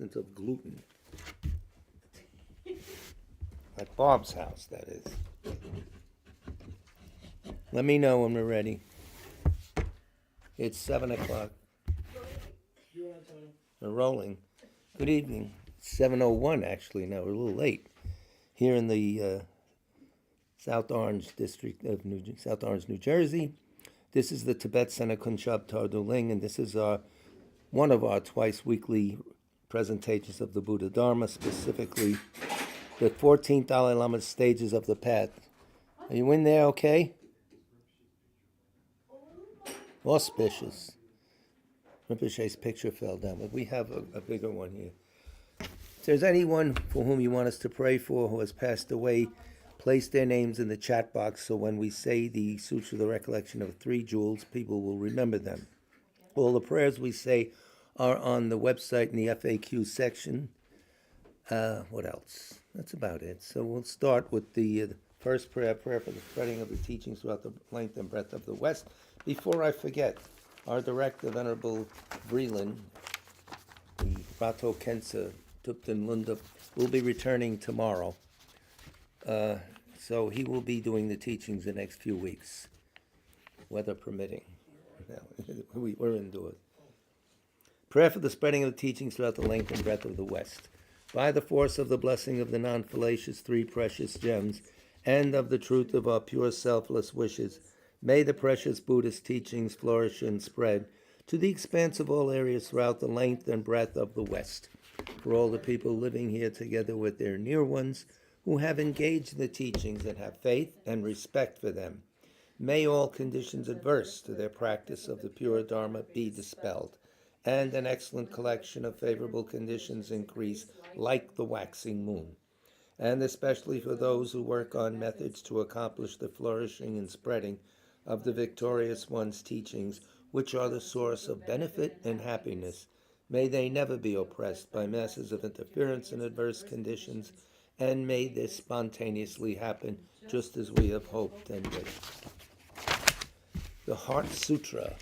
resistant of gluten. At Bob's house, that is. Let me know when we're ready. It's 7 o'clock. We're rolling. Good evening. It's 7:01 actually now. We're a little late. Here in the South Orange district of South Orange, New Jersey. This is the Tibet Center Kunshab Tarduling, and this is one of our twice weekly presentations of the Buddha Dharma, specifically the 14th Dalai Lama's stages of the path. Are you in there okay? Auspicious. Rinpoche's picture fell down, but we have a bigger one here. If there's anyone for whom you want us to pray for who has passed away, place their names in the chat box so when we say the Sutra of the Recollection of Three Jewels, people will remember them. All the prayers we say are on the website in the FAQ section. What else? That's about it. So we'll start with the first prayer for the spreading of the teachings throughout the length and breadth of the West. Before I forget, our director, Venerable Vreeland, the Rato Kensa Tupten Lunda, will be returning tomorrow. So he will be doing the teachings the next few weeks, weather permitting. We're indoors. Prayer for the spreading of the teachings throughout the length and breadth of the West. By the force of the blessing of the non-fallacious three precious gems and of the truth of our pure selfless wishes, may the precious Buddhist teachings flourish and spread to the expanse of all areas throughout the length and breadth of the West. For all the people living here together with their near ones who have engaged in the teachings and have faith and respect for them, may all conditions adverse to their practice of the pure Dharma be dispelled, and an excellent collection of favorable conditions increase like the waxing moon. And especially for those who work on methods to accomplish the flourishing and spreading of the victorious one's teachings, which are the source of benefit and happiness, may they never be oppressed by masses of interference and adverse conditions, and may this spontaneously happen just as we have hoped and wished. The Heart Sutra.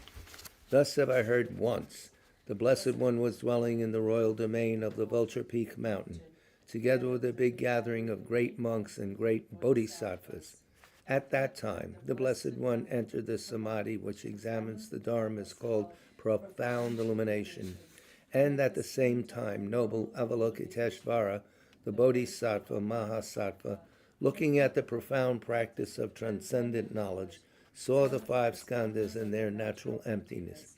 Thus have I heard once. The Blessed One was dwelling in the royal domain of the Vulture Peak Mountain, together with a big gathering of great monks and great bodhisattvas. At that time, the Blessed One entered the samadhi which examines the dharmas called profound illumination, and at the same time, noble Avalokiteshvara, the bodhisattva Mahasattva, looking at the profound practice of transcendent knowledge, saw the five skandhas in their natural emptiness.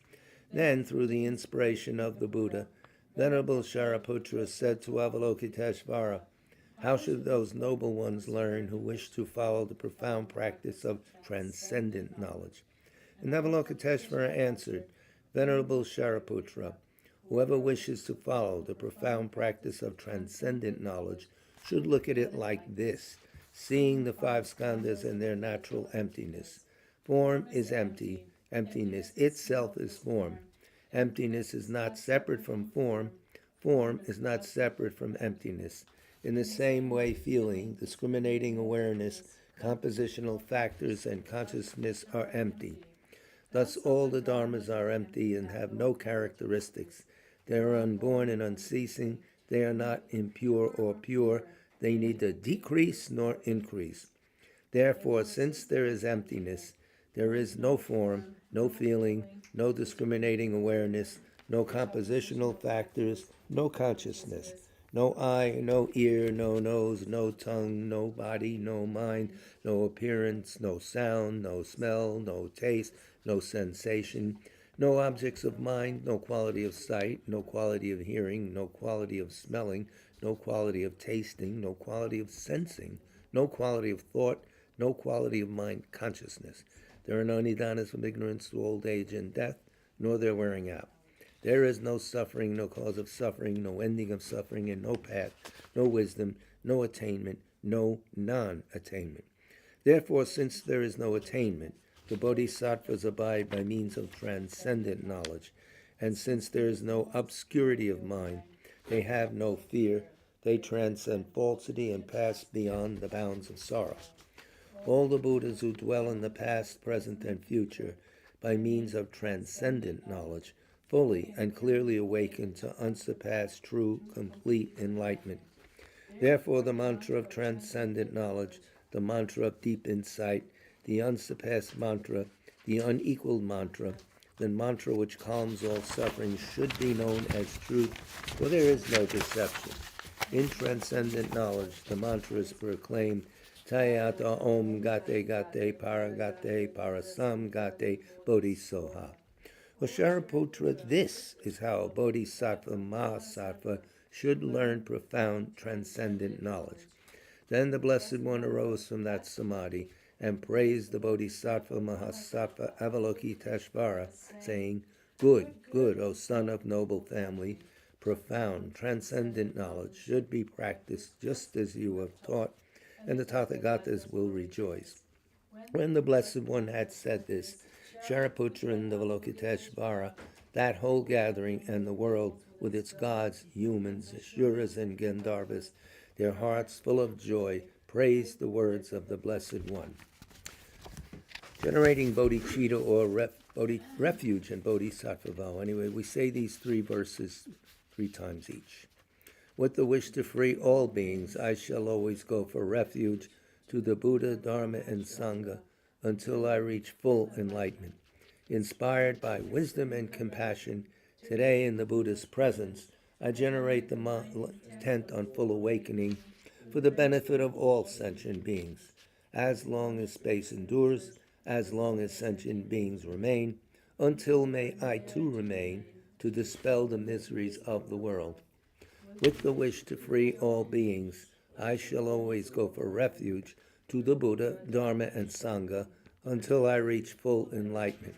Then, through the inspiration of the Buddha, Venerable Shariputra said to Avalokiteshvara, how should those noble ones learn who wish to follow the profound practice of transcendent knowledge? And Avalokiteshvara answered, Venerable Shariputra, whoever wishes to follow the profound practice of transcendent knowledge should look at it like this, seeing the five skandhas in their natural emptiness. Form is empty. Emptiness itself is form. Emptiness is not separate from form. Form is not separate from emptiness. In the same way, feeling, discriminating awareness, compositional factors, and consciousness are empty. Thus all the dharmas are empty and have no characteristics. They are unborn and unceasing. They are not impure or pure. They neither decrease nor increase. Therefore, since there is emptiness, there is no form, no feeling, no discriminating awareness, no compositional factors, no consciousness, no eye, no ear, no nose, no tongue, no body, no mind, no appearance, no sound, no smell, no taste, no sensation, no objects of mind, no quality of sight, no quality of hearing, no quality of smelling, no quality of tasting, no quality of sensing, no quality of thought, no quality of mind consciousness. There are no nidanas from ignorance to old age and death, nor their wearing out. There is no suffering, no cause of suffering, no ending of suffering, and no path, no wisdom, no attainment, no non-attainment. Therefore, since there is no attainment, the bodhisattvas abide by means of transcendent knowledge, and since there is no obscurity of mind, they have no fear, they transcend falsity and pass beyond the bounds of sorrow. All the Buddhas who dwell in the past, present, and future, by means of transcendent knowledge, fully and clearly awakened to unsurpassed, true, complete enlightenment. Therefore, the mantra of transcendent knowledge, the mantra of deep insight, the unsurpassed mantra, the unequaled mantra, the mantra which calms all suffering should be known as truth, for there is no deception. In transcendent knowledge, the mantra is proclaimed, Tayata Om Gate Gate Paragate Parasam Gate Bodhisoha. Well, Shariputra, this is how a bodhisattva, mahasattva, should learn profound transcendent knowledge. Then the Blessed One arose from that samadhi and praised the bodhisattva mahasattva Avalokiteshvara, saying, Good, good, O son of noble family, profound, transcendent knowledge should be practiced just as you have taught, and the Tathagatas will rejoice. When the Blessed One had said this, Shariputra and Avalokiteshvara, that whole gathering and the world with its gods, humans, Asuras and Gandharvas, their hearts full of joy, praised the words of the Blessed One. Generating bodhicitta or refuge and bodhisattva vow. Anyway, we say these 3 verses 3 times each. With the wish to free all beings, I shall always go for refuge to the Buddha, Dharma, and Sangha until I reach full enlightenment. Inspired by wisdom and compassion, today in the Buddha's presence, I generate the intent on full awakening for the benefit of all sentient beings. As long as space endures, as long as sentient beings remain, until may I too remain to dispel the miseries of the world. With the wish to free all beings, I shall always go for refuge to the Buddha, Dharma, and Sangha until I reach full enlightenment.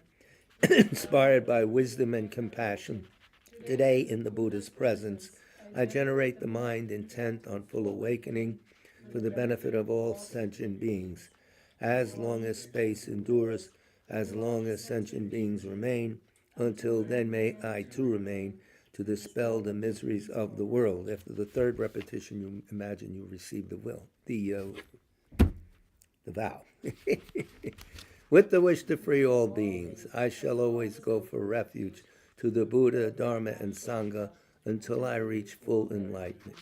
Inspired by wisdom and compassion, today in the Buddha's presence, I generate the mind intent on full awakening for the benefit of all sentient beings. As long as space endures, as long as sentient beings remain, until then may I too remain to dispel the miseries of the world. After the 3rd repetition, you imagine you receive the vow. With the wish to free all beings, I shall always go for refuge to the Buddha, Dharma, and Sangha until I reach full enlightenment.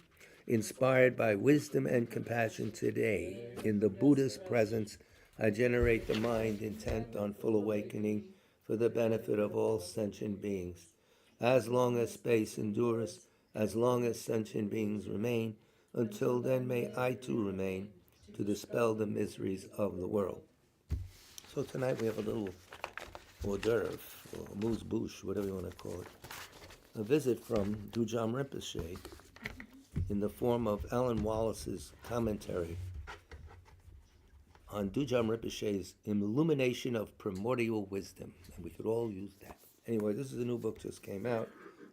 Inspired by wisdom and compassion today, in the Buddha's presence, I generate the mind intent on full awakening for the benefit of all sentient beings. As long as space endures, as long as sentient beings remain, until then may I too remain to dispel the miseries of the world. So tonight we have a little hors d'oeuvre, or amuse-bouche, whatever you want to call it. A visit from Dujam Rinpoche in the form of Alan Wallace's commentary on Dujam Rinpoche's Illumination of Primordial Wisdom. And we could all use that. Anyway, this is a new book just came out.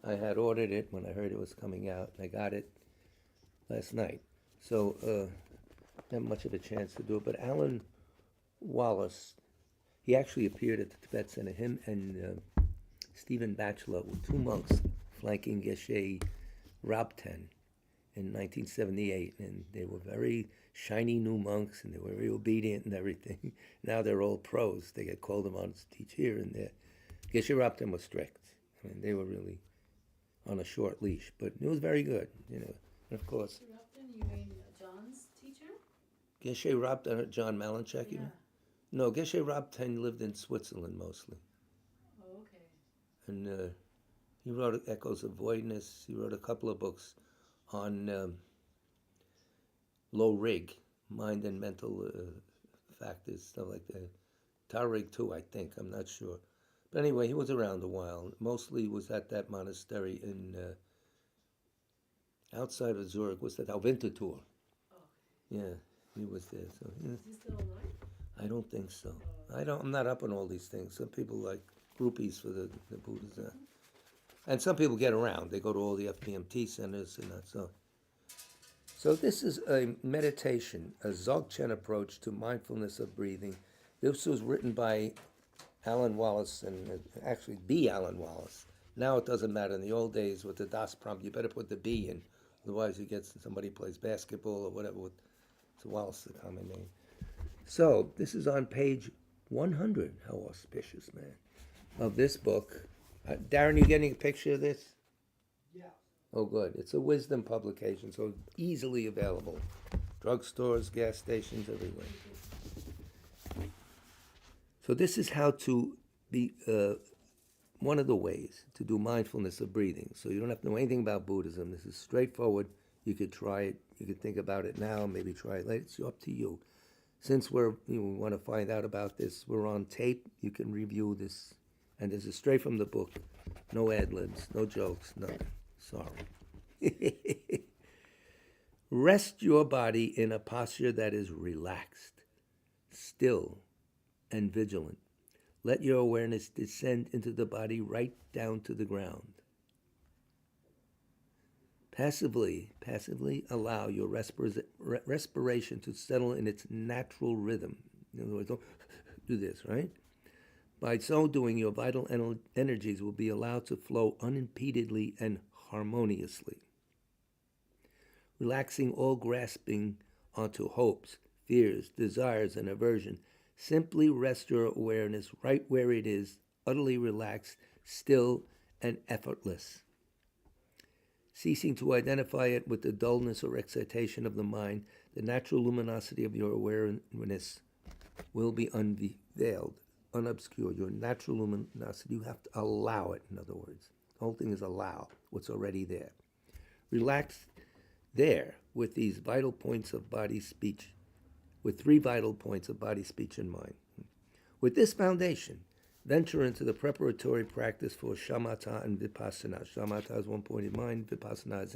I had ordered it when I heard it was coming out, and I got it last night. So, not much of a chance to do it, but Alan Wallace, he actually appeared at the Tibet Center. Him and Stephen Batchelor were 2 monks flanking Geshe Rabten in 1978, and they were very shiny new monks, and they were very obedient and everything. Now they're all pros. They get called upon to teach here and there. Geshe Rabten was strict. I mean, they were really on a short leash, but it was very good, you know. And of course, Geshe Rabten, you mean John's teacher? Geshe Rabten, John Malinchek, you Yeah. mean? No, Geshe Rabten lived in Switzerland mostly. Oh, okay. And he wrote Echoes of Voidness. He wrote a couple of books on low rig, mind and mental factors, stuff like that. Tarig too, I think. I'm not sure. But anyway, he was around a while. Mostly was at that monastery in outside of Zurich. Was that Alvinterthur? Oh, okay. Yeah, he was there. So yeah. Is he still alive? I don't think so. I'm not up on all these things. Some people like groupies for the Buddhas. And some people get around. They go to all the FPMT centers and that. So this is a meditation, a Dzogchen approach to mindfulness of breathing. This was written by Alan Wallace, and actually B. Alan Wallace. Now it doesn't matter. In the old days with the Das prompt, you better put the B in. Otherwise you get somebody plays basketball or whatever. So Wallace is a common name. So this is on page 100. How auspicious, man. Of this book, Darren, you getting a picture of this? Yeah. Oh, good. It's a wisdom publication, so easily available. Drugstores, gas stations, everywhere. So this is how to be, one of the ways to do mindfulness of breathing. So you don't have to know anything about Buddhism. This is straightforward. You could try it. You could think about it now, maybe try it later. It's up to you. Since we want to find out about this, we're on tape. You can review this. And this is straight from the book. No ad-libs, no jokes, nothing. Sorry. Rest your body in a posture that is relaxed, still, and vigilant. Let your awareness descend into the body right down to the ground. Passively allow your respiration to settle in its natural rhythm. In other words, don't do this, right? By so doing, your vital energies will be allowed to flow unimpededly and harmoniously. Relaxing all grasping onto hopes, fears, desires, and aversion, simply rest your awareness right where it is, utterly relaxed, still, and effortless. Ceasing to identify it with the dullness or excitation of the mind, the natural luminosity of your awareness will be unveiled, unobscured. Your natural luminosity, you have to allow it, in other words. The whole thing is allow what's already there. Relax there with these vital points of body, speech, with 3 vital points of body, speech, and mind. With this foundation, venture into the preparatory practice for shamatha and vipassana. Shamatha is one point of mind, vipassana is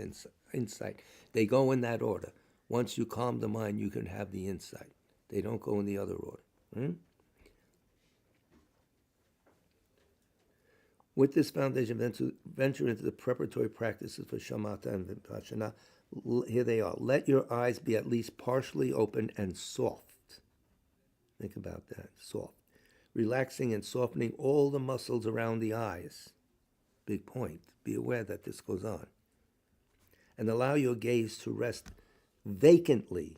insight. They go in that order. Once you calm the mind, you can have the insight. They don't go in the other order. With this foundation, venture into the preparatory practices for shamatha and vipassana. Here they are. Let your eyes be at least partially open and soft. Think about that, soft. Relaxing and softening all the muscles around the eyes. Big point. Be aware that this goes on. And allow your gaze to rest vacantly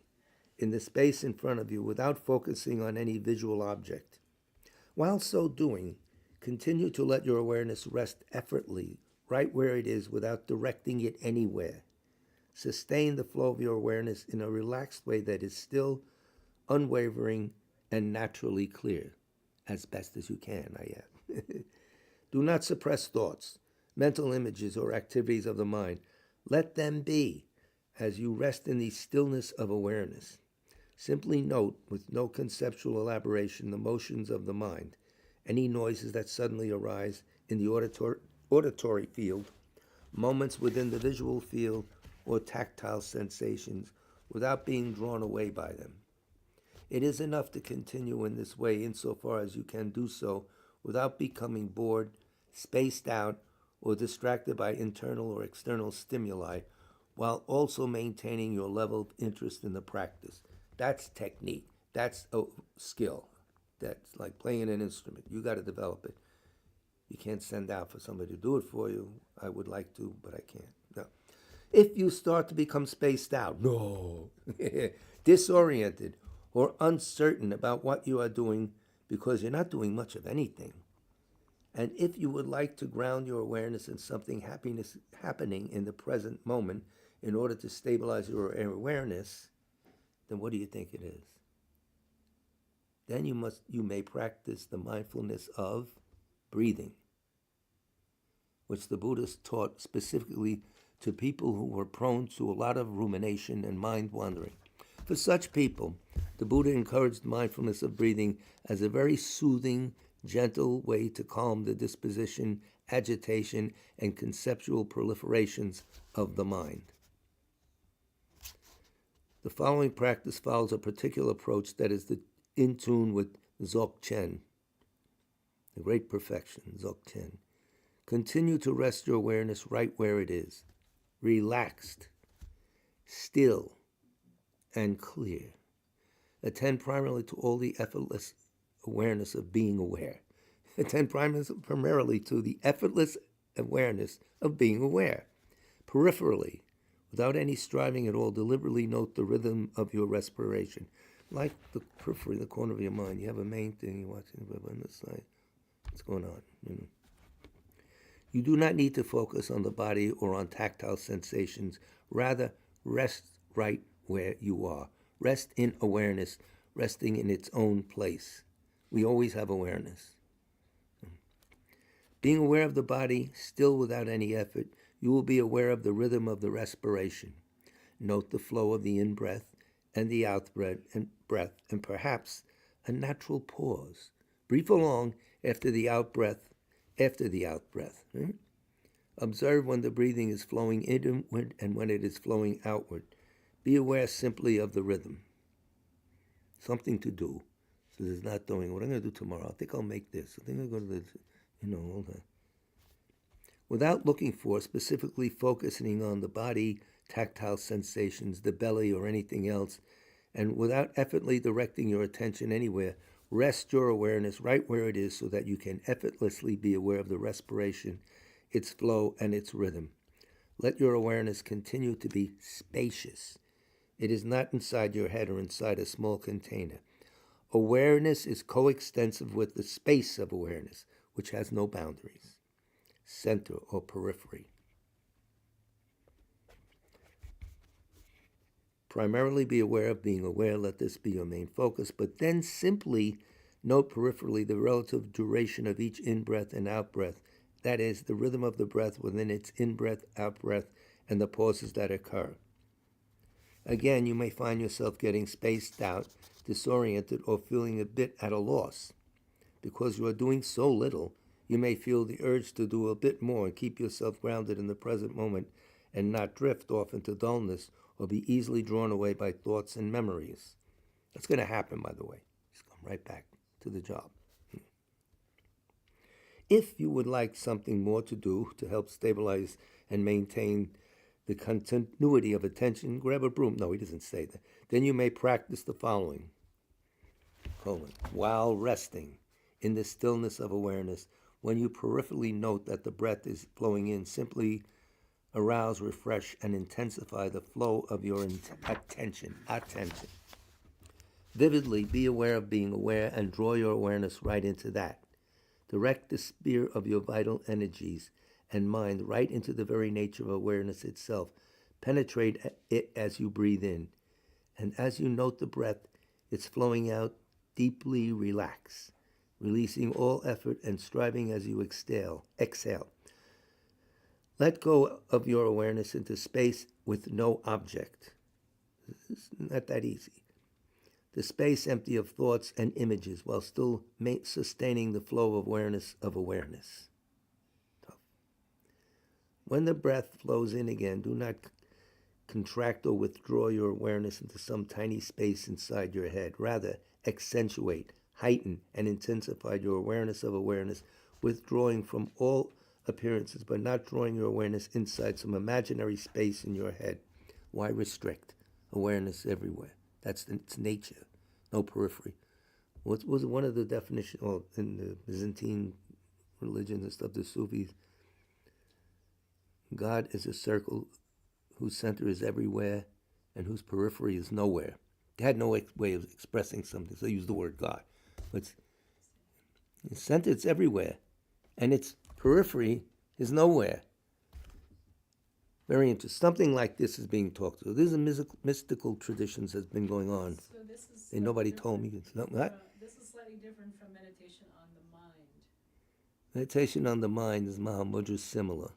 in the space in front of you without focusing on any visual object. While so doing, continue to let your awareness rest effortlessly right where it is without directing it anywhere. Sustain the flow of your awareness in a relaxed way that is still, unwavering, and naturally clear, as best as you can, I add. Do not suppress thoughts, mental images, or activities of the mind. Let them be as you rest in the stillness of awareness. Simply note, with no conceptual elaboration, the motions of the mind, any noises that suddenly arise in the auditory field, moments within the visual field, or tactile sensations without being drawn away by them. It is enough to continue in this way insofar as you can do so without becoming bored, spaced out, or distracted by internal or external stimuli, while also maintaining your level of interest in the practice. That's technique. That's a skill. That's like playing an instrument. You got to develop it. You can't send out for somebody to do it for you. I would like to, but I can't. No. If you start to become spaced out, disoriented, or uncertain about what you are doing because you're not doing much of anything, and if you would like to ground your awareness in something happening in the present moment in order to stabilize your awareness, then what do you think it is? Then you may practice the mindfulness of breathing, which the Buddhists taught specifically to people who were prone to a lot of rumination and mind wandering. For such people, the Buddha encouraged mindfulness of breathing as a very soothing, gentle way to calm the disposition, agitation, and conceptual proliferations of the mind. The following practice follows a particular approach that is in tune with Dzogchen, the great perfection, Dzogchen. Continue to rest your awareness right where it is, relaxed, still, and clear. Attend primarily to all the effortless awareness of being aware. Attend primarily to the effortless awareness of being aware. Peripherally, without any striving at all, deliberately note the rhythm of your respiration. Like the periphery, the corner of your mind. You have a main thing, you're watching on this side. What's going on? You do not need to focus on the body or on tactile sensations. Rather, rest right where you are. Rest in awareness, resting in its own place. We always have awareness. Being aware of the body, still without any effort, you will be aware of the rhythm of the respiration. Note the flow of the in-breath and the out-breath, and perhaps a natural pause, brief or long, after the out-breath. Observe when the breathing is flowing inward and when it is flowing outward. Be aware simply of the rhythm. Something to do. So there's not doing what I'm going to do tomorrow. I think I'll make this. I think I'll go to this, all that. Without looking for, specifically focusing on the body, tactile sensations, the belly, or anything else, and without effortlessly directing your attention anywhere, rest your awareness right where it is so that you can effortlessly be aware of the respiration, its flow, and its rhythm. Let your awareness continue to be spacious. It is not inside your head or inside a small container. Awareness is coextensive with the space of awareness, which has no boundaries, center or periphery. Primarily be aware of being aware, let this be your main focus, but then simply note peripherally the relative duration of each in-breath and out-breath, that is, the rhythm of the breath within its in-breath, out-breath, and the pauses that occur. Again, you may find yourself getting spaced out, disoriented, or feeling a bit at a loss. Because you are doing so little, you may feel the urge to do a bit more and keep yourself grounded in the present moment and not drift off into dullness or be easily drawn away by thoughts and memories. That's going to happen, by the way. Just come right back to the job. If you would like something more to do to help stabilize and maintain the continuity of attention, grab a broom. No, he doesn't say that. Then you may practice the following. While resting in the stillness of awareness, when you peripherally note that the breath is flowing in, simply arouse, refresh, and intensify the flow of your attention. Vividly be aware of being aware and draw your awareness right into that. Direct the sphere of your vital energies and mind right into the very nature of awareness itself. Penetrate it as you breathe in. And as you note the breath, it's flowing out, deeply relax, releasing all effort and striving as you exhale. Let go of your awareness into space with no object. It's not that easy. The space empty of thoughts and images while still sustaining the flow of awareness. Tough. When the breath flows in again, do not contract or withdraw your awareness into some tiny space inside your head. Rather, accentuate, heighten, and intensify your awareness, withdrawing from all appearances, but not drawing your awareness inside some imaginary space in your head. Why restrict? Awareness everywhere. That's its nature. No periphery. What was one of the definitions in the Byzantine religion and stuff, the Sufis? God is a circle whose center is everywhere and whose periphery is nowhere. They had no way of expressing something, so they used the word God. But its center, it's everywhere, and its periphery is nowhere. Very interesting. Something like this is being talked to. These are mystical traditions that's been going on. So this is And nobody told me. It's not what? This is slightly different from meditation on the mind. Meditation on the mind is Mahamudra similar.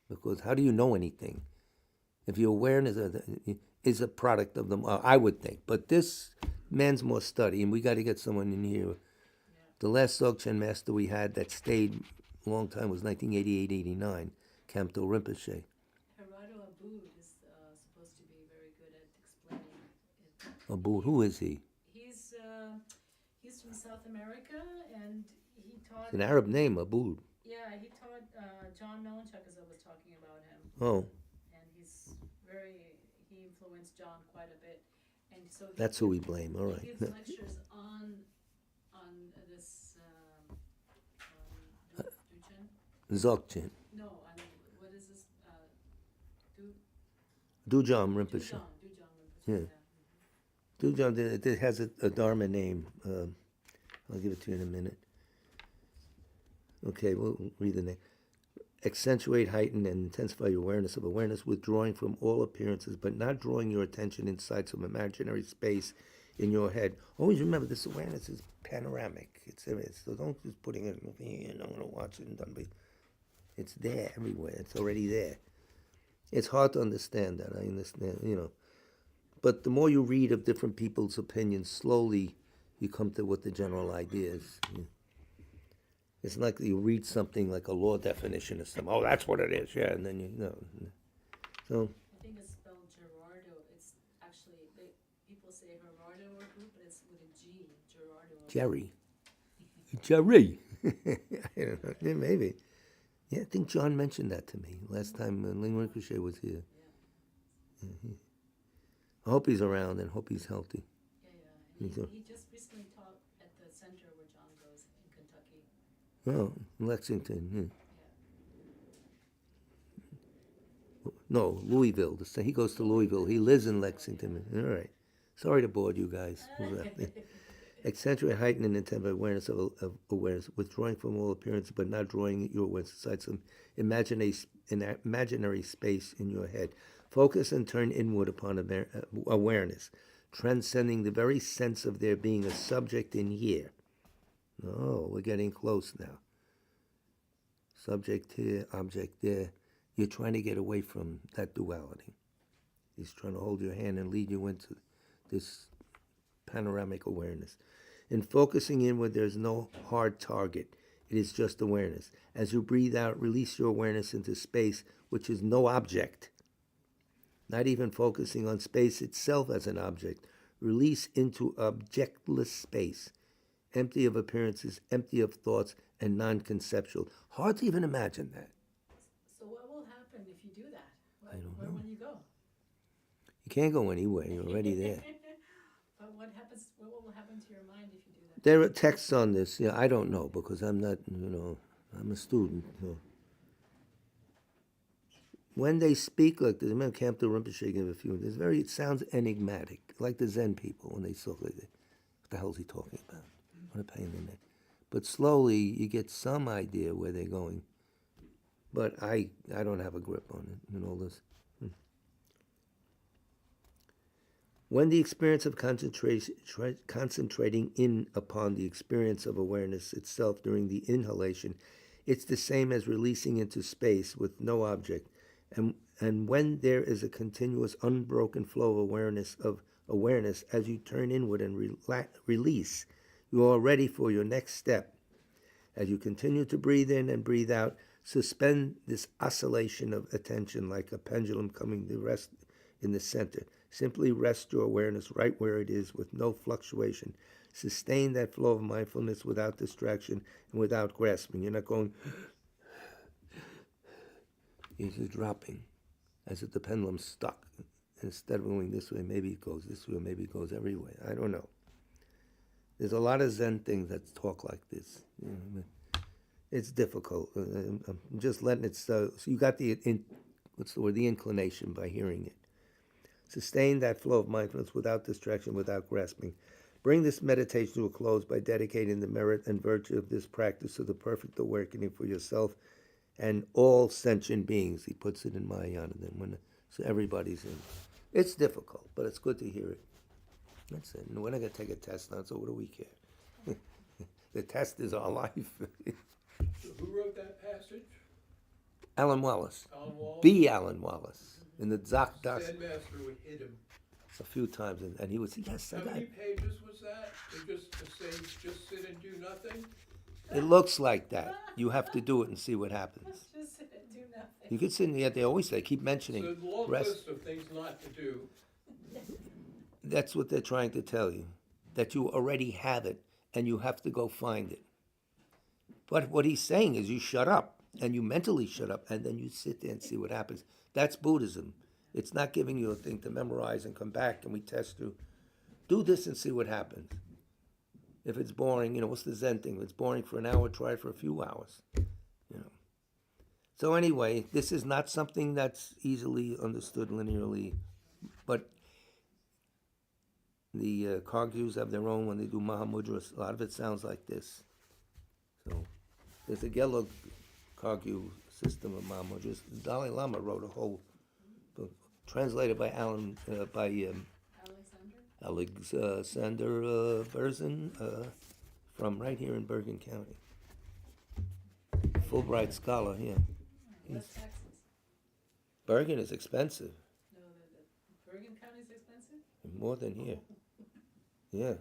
Because how do you know anything? If your awareness is a product of them, I would think. But this man's more study, and we got to get someone in here. Yeah. The last Dzogchen master we had that stayed a long time was 1988-89, Kamto Rinpoche. Gerardo Abud is supposed to be very good at explaining it. Abud, who is he? He's from South America, and he taught... It's an Arab name, Abud. Yeah, he taught John Melanchuk, as I was talking about him. Oh. He influenced John quite a bit, and so that's who we blame. All right. He gives lectures on this Dzogchen. No, on what is this? Dujam Rinpoche. Dujam Rinpoche. Yeah. Dujam. It has a Dharma name. I'll give it to you in a minute. Okay, we'll read the name. accentuate, heighten, and intensify your awareness of awareness, withdrawing from all appearances, but not drawing your attention inside some imaginary space in your head. Always remember, this awareness is panoramic. So don't just putting it, I'm going to watch it and done. It's there everywhere. It's already there. It's hard to understand that. I understand, But the more you read of different people's opinions, slowly you come to what the general idea is. It's like you read something like a law definition or something. Oh, that's what it is, yeah. And then So I think it's spelled Gerardo. It's actually, people say Gerardo or group, but it's with a G, Gerardo. Jerry. Jerry. I don't know. Yeah, maybe. Yeah, I think John mentioned that to me last time Ling Ricochet was here. Yeah. I hope he's around and hope he's healthy. Yeah. And he just recently taught at the center where John goes in Kentucky. Oh, Lexington. Yeah. No, Louisville. He goes to Louisville. He lives in Lexington. All right. Sorry to bore you guys. Accentuate, heighten, and intensify awareness of awareness, withdrawing from all appearances, but not drawing your awareness inside some imaginary space in your head. Focus and turn inward upon awareness, transcending the very sense of there being a subject in here. Oh, we're getting close now. Subject here, object there. You're trying to get away from that duality. He's trying to hold your hand and lead you into this panoramic awareness. In focusing inward, there's no hard target. It is just awareness. As you breathe out, release your awareness into space, which is no object. Not even focusing on space itself as an object. Release into objectless space, empty of appearances, empty of thoughts, and non-conceptual. Hard to even imagine that. So what will happen if you do that? I don't Where know. will you go? You can't go anywhere. You're already there. But what will happen to your mind if you do that? There are texts on this. Yeah, I don't know because I'm not, I'm a student. When they speak like this, I remember Camp the Rinpoche gave a few. It sounds enigmatic, like the Zen people when they talk like that. What the hell is he talking about? What a pain in the neck. But slowly you get some idea where they're going. But I don't have a grip on it and all this. When the experience of concentrating in upon the experience of awareness itself during the inhalation, it's the same as releasing into space with no object. And when there is a continuous, unbroken flow of awareness as you turn inward and release, you are ready for your next step. As you continue to breathe in and breathe out, suspend this oscillation of attention like a pendulum coming to rest in the center. Simply rest your awareness right where it is with no fluctuation. Sustain that flow of mindfulness without distraction and without grasping. You're not going, you're just dropping as if the pendulum's stuck. Instead of going this way, maybe it goes this way, maybe it goes every way. I don't know. There's a lot of Zen things that talk like this. It's difficult. I'm just letting it so you got the inclination by hearing it. Sustain that flow of mindfulness without distraction, without grasping. Bring this meditation to a close by dedicating the merit and virtue of this practice to the perfect awakening for yourself and all sentient beings. He puts it in Mahayana. So everybody's in. It's difficult, but it's good to hear it. That's it. And we're not going to take a test on it, so what do we care? The test is our life. So who wrote that passage? Alan Wallace. Alan Wallace? B. Alan Wallace. In the Zak Das. Zen master would hit him. A few times, and he would say, yes, I How got many it. pages was that? To say, just sit and do nothing? It looks like that. You have to do it and see what happens. Just sit and do nothing. You could sit in the, they always say, keep So mentioning a long rest. list of things not to do. That's what they're trying to tell you, that you already have it and you have to go find it. But what he's saying is you shut up and you mentally shut up and then you sit there and see what happens. That's Buddhism. It's not giving you a thing to memorize and come back and we test you. Do this and see what happens. If it's boring, what's the Zen thing? If it's boring for an hour, try it for a few hours. So anyway, this is not something that's easily understood linearly, but the Kargyus have their own when they do Mahamudras. A lot of it sounds like this. So there's a Gelug Kargyu system of Mamo. Just the Dalai Lama wrote a whole book, translated by Alexander Berzin from right here in Bergen County. Fulbright scholar here. What's Texas? Bergen is expensive, No, the Bergen County is expensive? more than here. Yeah,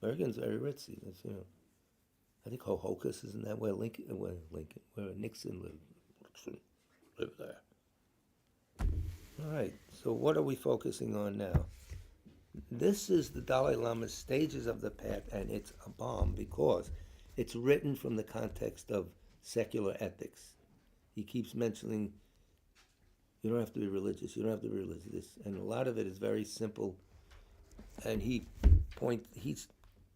Bergen's very ritzy. That's I think Hohokus isn't that where where Nixon lived. Nixon lived there. All right. So what are we focusing on now? This is the Dalai Lama's Stages of the Path, and it's a bomb because it's written from the context of secular ethics. He keeps mentioning you don't have to be religious, you don't have to be religious, and a lot of it is very simple. And he's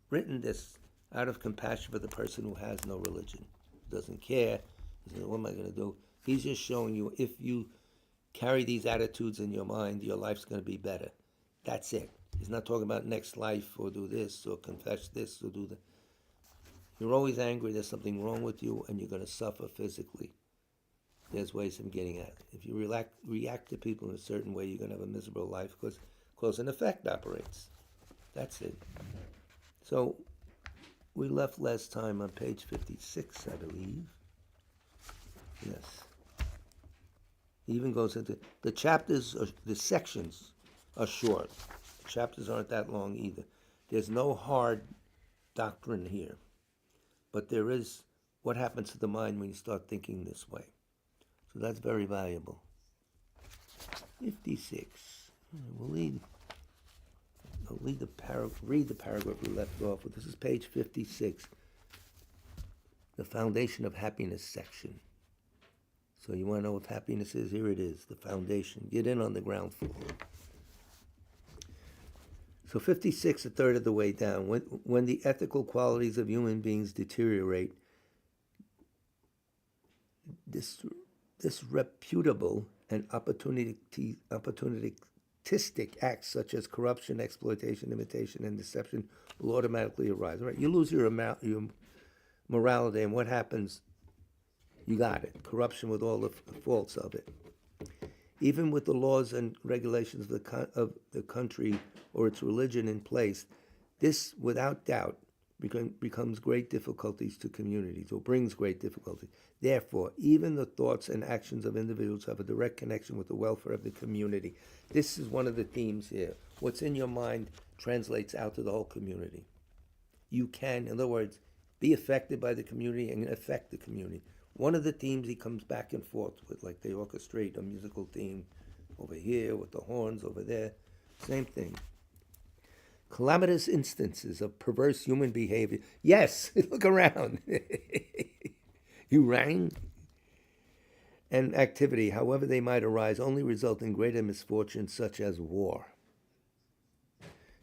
written this out of compassion for the person who has no religion, doesn't care. He says, what am I going to do? He's just showing you if you carry these attitudes in your mind, your life's going to be better. That's it. He's not talking about next life or do this or confess this or do that. You're always angry, there's something wrong with you, and you're going to suffer physically. There's ways of getting at it. If you react to people in a certain way, you're going to have a miserable life because cause and effect operates. That's it. So we left last time on page 56, I believe. Yes. He even goes into the chapters, the sections are short. The chapters aren't that long either. There's no hard doctrine here. But there is what happens to the mind when you start thinking this way. So that's very valuable. 56. We'll read the paragraph we left off with. This is page 56. The Foundation of Happiness section. So you want to know what happiness is? Here it is, the foundation. Get in on the ground floor. So 56, a third of the way down. When the ethical qualities of human beings deteriorate, disreputable and opportunistic acts such as corruption, exploitation, imitation, and deception will automatically arise. Right? You lose your morality, and what happens? You got it. Corruption with all the faults of it. Even with the laws and regulations of the country or its religion in place, this, without doubt, becomes great difficulties to communities, or brings great difficulty. Therefore, even the thoughts and actions of individuals have a direct connection with the welfare of the community. This is one of the themes here. What's in your mind translates out to the whole community. You can, in other words, be affected by the community and affect the community. One of the themes he comes back and forth with, like they orchestrate a musical theme over here with the horns over there. Same thing. Calamitous instances of perverse human behavior. Yes, look around. You rang? And activity, however they might arise, only result in greater misfortune such as war.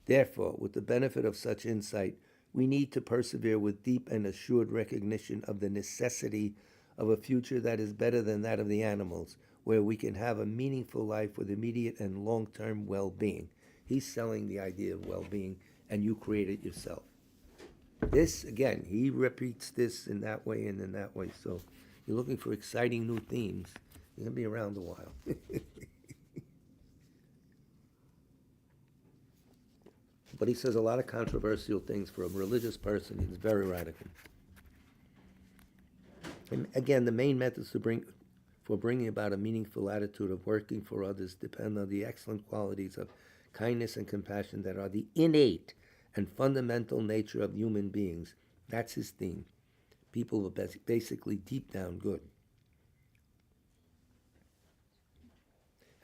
Therefore, with the benefit of such insight, we need to persevere with deep and assured recognition of the necessity of a future that is better than that of the animals, where we can have a meaningful life with immediate and long-term well-being. He's selling the idea of well-being, and you create it yourself. This, again, he repeats this in that way and in that way. So you're looking for exciting new themes. You're going to be around a while. But he says a lot of controversial things for a religious person. He's very radical. And again, the main methods for bringing about a meaningful attitude of working for others depend on the excellent qualities of kindness and compassion that are the innate and fundamental nature of human beings. That's his theme. People are basically deep down good.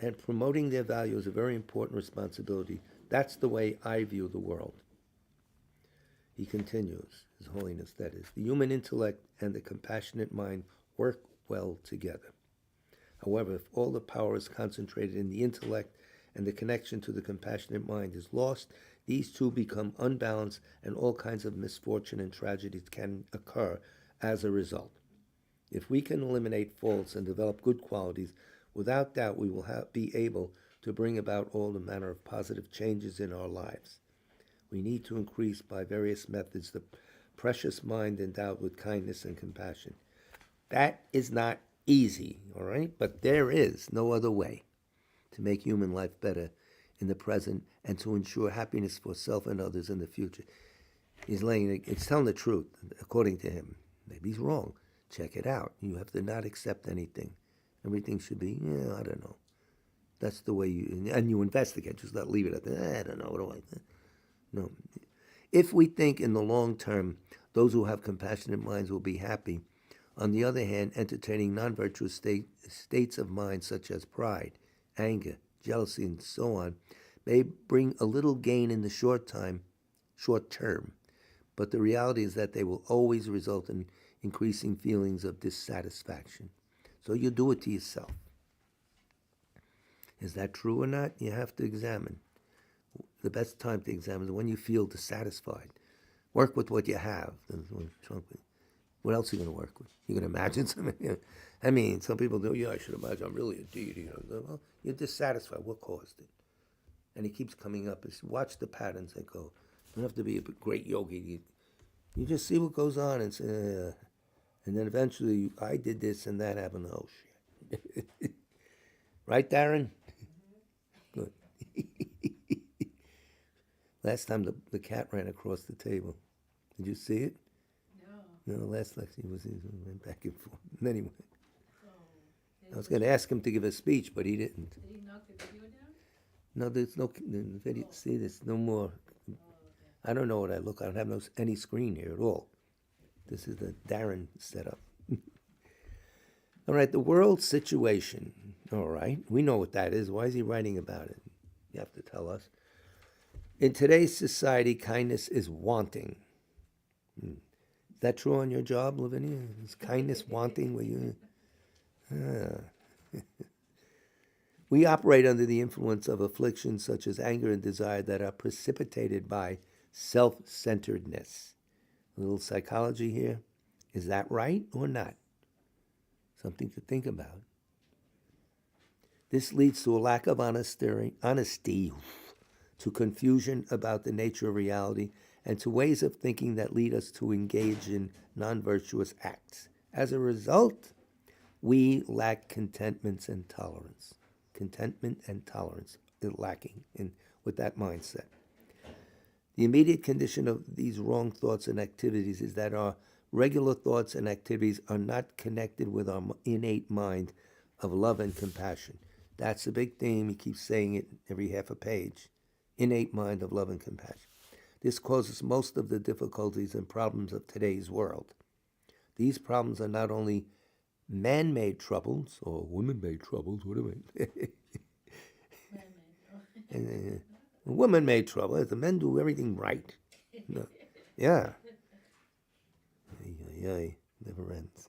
And promoting their value is a very important responsibility. That's the way I view the world. He continues, His Holiness, that is. The human intellect and the compassionate mind work well together. However, if all the power is concentrated in the intellect and the connection to the compassionate mind is lost, these two become unbalanced and all kinds of misfortune and tragedies can occur as a result. If we can eliminate faults and develop good qualities, without doubt we will be able to bring about all the manner of positive changes in our lives. We need to increase by various methods the precious mind endowed with kindness and compassion. That is not easy, all right? But there is no other way to make human life better in the present and to ensure happiness for self and others in the future. It's telling the truth, according to him. Maybe he's wrong. Check it out. You have to not accept anything. Everything should be, yeah, I don't know. That's the way you investigate. Just not leave it at that. I don't know. What do I think? No. If we think in the long term, those who have compassionate minds will be happy. On the other hand, entertaining non-virtuous states of mind such as pride, anger, jealousy, and so on may bring a little gain in the short term, but the reality is that they will always result in increasing feelings of dissatisfaction. So you do it to yourself. Is that true or not? You have to examine. The best time to examine is when you feel dissatisfied. Work with what you have. What else are you going to work with? You're going to imagine something? I mean, some people do, yeah, I should imagine I'm really a deity. Well, you're dissatisfied. What caused it? And he keeps coming up. Watch the patterns that go. You don't have to be a great yogi. You just see what goes on and say, and then eventually, I did this and that happened. Oh, shit. Right, Darren? Good. Last time the cat ran across the table. Did you see it? No. No, last lecture he went back and forth. Anyway, Oh. I was going to ask him to give a speech, but he didn't. Did he knock the video down? No, there's no video. See, there's no more. Oh, okay. I don't know what I look. I don't have any screen here at all. This is the Darren setup. All right, the world situation. All right, we know what that is. Why is he writing about it? You have to tell us. In today's society, kindness is wanting. Is that true on your job, Lavinia? Is kindness wanting? Where you? We operate under the influence of afflictions such as anger and desire that are precipitated by self-centeredness. A little psychology here. Is that right or not? Something to think about. This leads to a lack of honesty, to confusion about the nature of reality, and to ways of thinking that lead us to engage in non-virtuous acts. As a result, we lack contentment and tolerance. Contentment and tolerance is lacking with that mindset. The immediate condition of these wrong thoughts and activities is that our regular thoughts and activities are not connected with our innate mind of love and compassion. That's a big theme. He keeps saying it every half a page. Innate mind of love and compassion. This causes most of the difficulties and problems of today's world. These problems are not only man-made troubles or women-made troubles, what do I Man-made. women-made trouble. The men do everything right. No. Yeah. Never ends.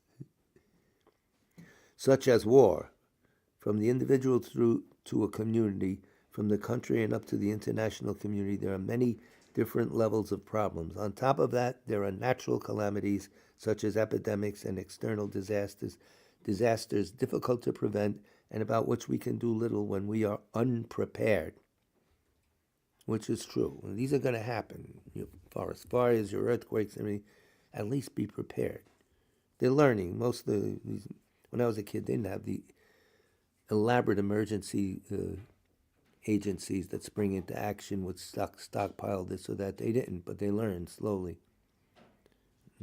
Such as war, from the individual through to a community, from the country and up to the international community, there are many different levels of problems. On top of that, there are natural calamities such as epidemics and external disasters difficult to prevent and about which we can do little when we are unprepared, which is true. And these are going to happen. As far as your earthquakes, at least be prepared. They're learning. When I was a kid, they didn't have the elaborate emergency agencies that spring into action with stockpile this or that. They didn't, but they learned slowly.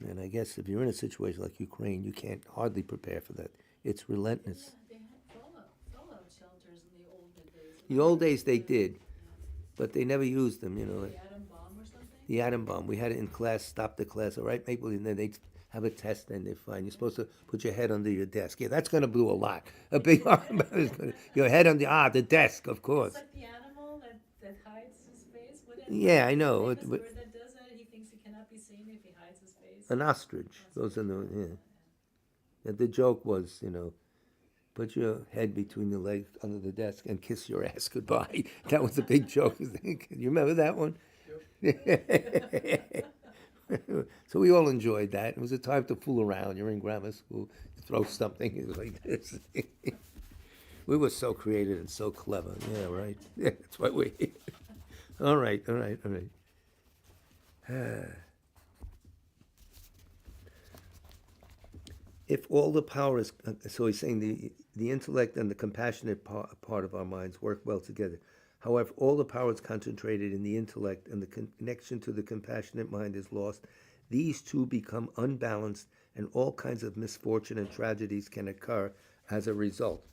And I guess if you're in a situation like Ukraine, you can't hardly prepare for that. It's relentless. Yeah, they had fallout shelters in the olden days. The old days they did, but they never used them, The atom bomb or something? The atom bomb. We had it in class, stop the class, all right, Maple? And then they'd have a test and they're fine. You're supposed to put your head under your desk. Yeah, that's going to blow a lot. A big atom bomb is going to, your head on the desk, of course. It's like the animal that hides his face. Yeah, I know. Famous bird that does that, he thinks he cannot be seen if he hides his face. An ostrich goes in the, yeah. The joke was, put your head between your legs under the desk and kiss your ass goodbye. That was a big joke. You remember that one? Yep. So we all enjoyed that. It was a time to fool around. You're in grammar school, you throw something, it was like this. We were so creative and so clever. Yeah, right. Yeah, that's why we're here. All right. if all the power is, so he's saying the intellect and the compassionate part of our minds work well together. However, all the power is concentrated in the intellect and the connection to the compassionate mind is lost. These two become unbalanced and all kinds of misfortune and tragedies can occur as a result.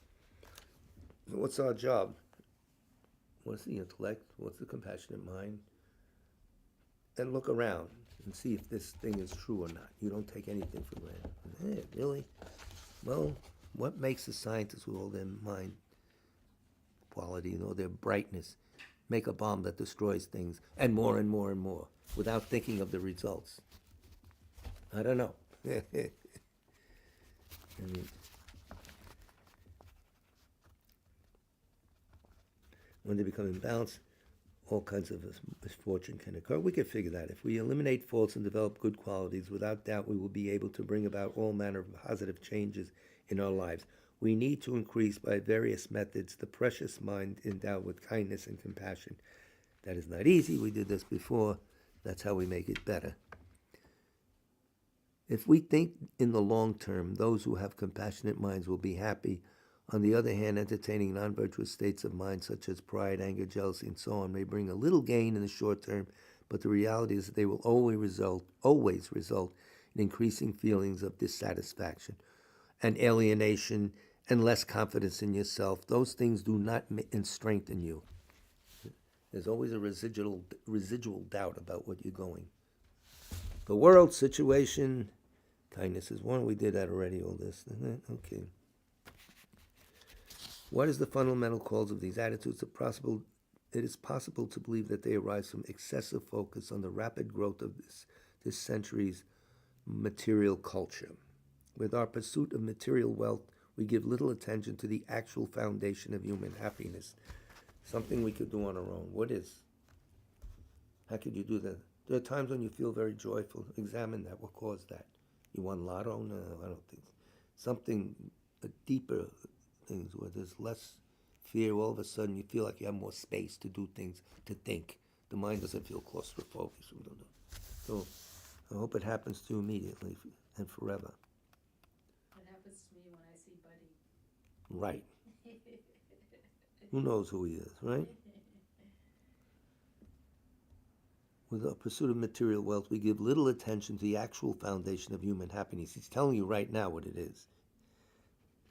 So what's our job? What's the intellect? What's the compassionate mind? And look around and see if this thing is true or not. You don't take anything for granted. Hey, really? Well, what makes the scientists with all their mind quality and all their brightness make a bomb that destroys things and more and more and more without thinking of the results? I don't know. I mean, when they become imbalanced, all kinds of misfortune can occur. We can figure that. If we eliminate faults and develop good qualities, without doubt we will be able to bring about all manner of positive changes in our lives. We need to increase by various methods the precious mind endowed with kindness and compassion. That is not easy. We did this before. That's how we make it better. If we think in the long term, those who have compassionate minds will be happy. On the other hand, entertaining non-virtuous states of mind such as pride, anger, jealousy, and so on may bring a little gain in the short term, but the reality is that they will always result in increasing feelings of dissatisfaction and alienation and less confidence in yourself. Those things do not strengthen you. There's always a residual doubt about what you're going. The world situation, kindness is one. We did that already, all this. Okay. What is the fundamental cause of these attitudes? It is possible to believe that they arise from excessive focus on the rapid growth of this century's material culture. With our pursuit of material wealth, we give little attention to the actual foundation of human happiness. Something we could do on our own. What is? How could you do that? There are times when you feel very joyful. Examine that. What caused that? You won lotto? No, I don't think so. Something deeper things where there's less fear. All of a sudden you feel like you have more space to do things, to think. The mind doesn't feel claustrophobic. So I hope it happens to you immediately and forever. It happens to me when I see Buddy. Right. Who knows who he is, right? With our pursuit of material wealth, we give little attention to the actual foundation of human happiness. He's telling you right now what it is.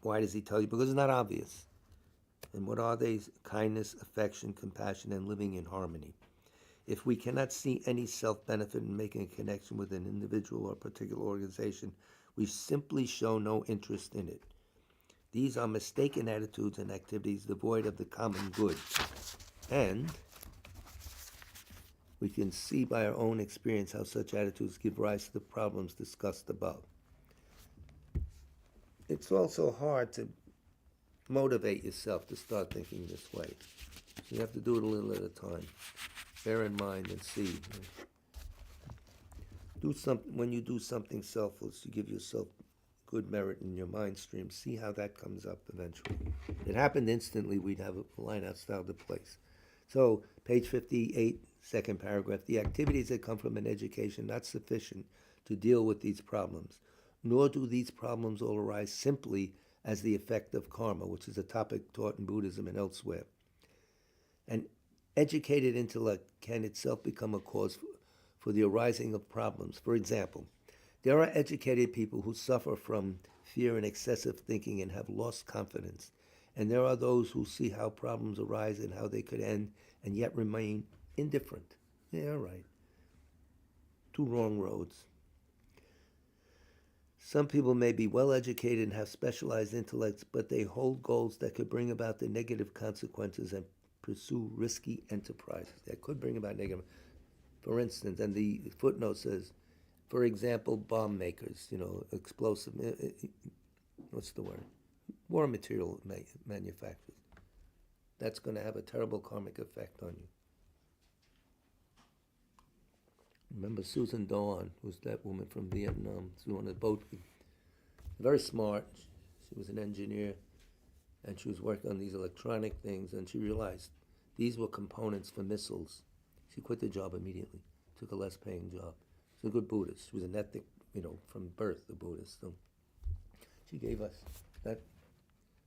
Why does he tell you? Because it's not obvious. And what are they? Kindness, affection, compassion, and living in harmony. If we cannot see any self-benefit in making a connection with an individual or particular organization, we simply show no interest in it. These are mistaken attitudes and activities devoid of the common good. And we can see by our own experience how such attitudes give rise to the problems discussed above. It's also hard to motivate yourself to start thinking this way. You have to do it a little at a time. Bear in mind and see. When you do something selfless, you give yourself good merit in your mind stream. See how that comes up eventually. If it happened instantly, we'd have a line out style to place. So, page 58, second paragraph. The activities that come from an education not sufficient to deal with these problems, nor do these problems all arise simply as the effect of karma, which is a topic taught in Buddhism and elsewhere. An educated intellect can itself become a cause for the arising of problems. For example, there are educated people who suffer from fear and excessive thinking and have lost confidence. And there are those who see how problems arise and how they could end and yet remain indifferent. Yeah, all right. Two wrong roads. Some people may be well educated and have specialized intellects, but they hold goals that could bring about the negative consequences and pursue risky enterprises. That could bring about negative. For instance, and the footnote says, for example, bomb makers, explosive, what's the word? War material manufacturers. That's going to have a terrible karmic effect on you. Remember Susan Dawn, who's that woman from Vietnam? She was on a boat. Very smart. She was an engineer, and she was working on these electronic things, and she realized these were components for missiles. She quit the job immediately, took a less paying job. She's a good Buddhist. She was an ethic, from birth, a Buddhist. So She gave us that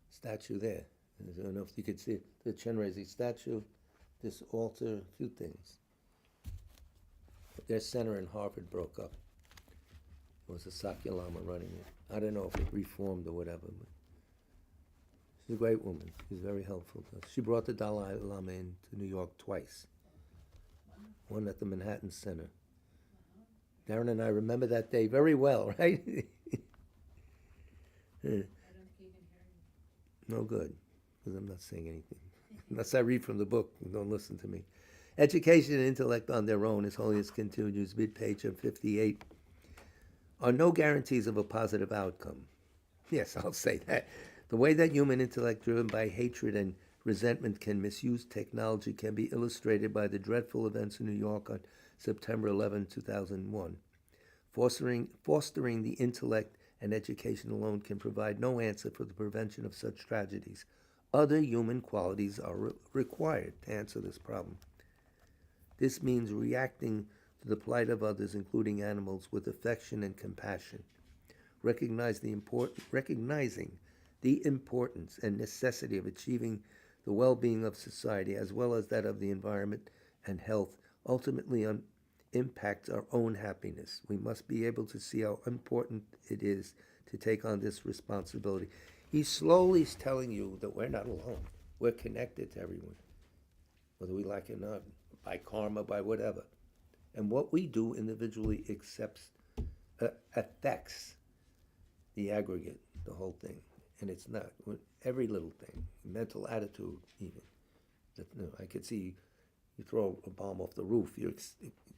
statue there. I don't know if you could see it. The Chenrezig statue, this altar, a few things. Their center in Harvard broke up. It was a Sakya Lama running it. I don't know if it reformed or whatever, but she's a great woman. She's very helpful to us. She brought the Dalai Lama into New York twice. One at the Manhattan Center. Darren and I remember that day very well, right? I don't think you can hear me. No good, because I'm not saying anything. Unless I read from the book, don't listen to me. Education and intellect on their own, His Holiness continues, mid-page of 58, are no guarantees of a positive outcome. Yes, I'll say that. The way that human intellect driven by hatred and resentment can misuse technology can be illustrated by the dreadful events in New York on September 11, 2001. Fostering the intellect and education alone can provide no answer for the prevention of such tragedies. Other human qualities are required to answer this problem. This means reacting to the plight of others, including animals, with affection and compassion. Recognizing the importance and necessity of achieving the well-being of society as well as that of the environment and health ultimately impacts our own happiness. We must be able to see how important it is to take on this responsibility. He's slowly telling you that we're not alone. We're connected to everyone, whether we like it or not, by karma, by whatever. And what we do individually affects the aggregate, the whole thing. And it's not every little thing, mental attitude even. I could see you throw a bomb off the roof, you're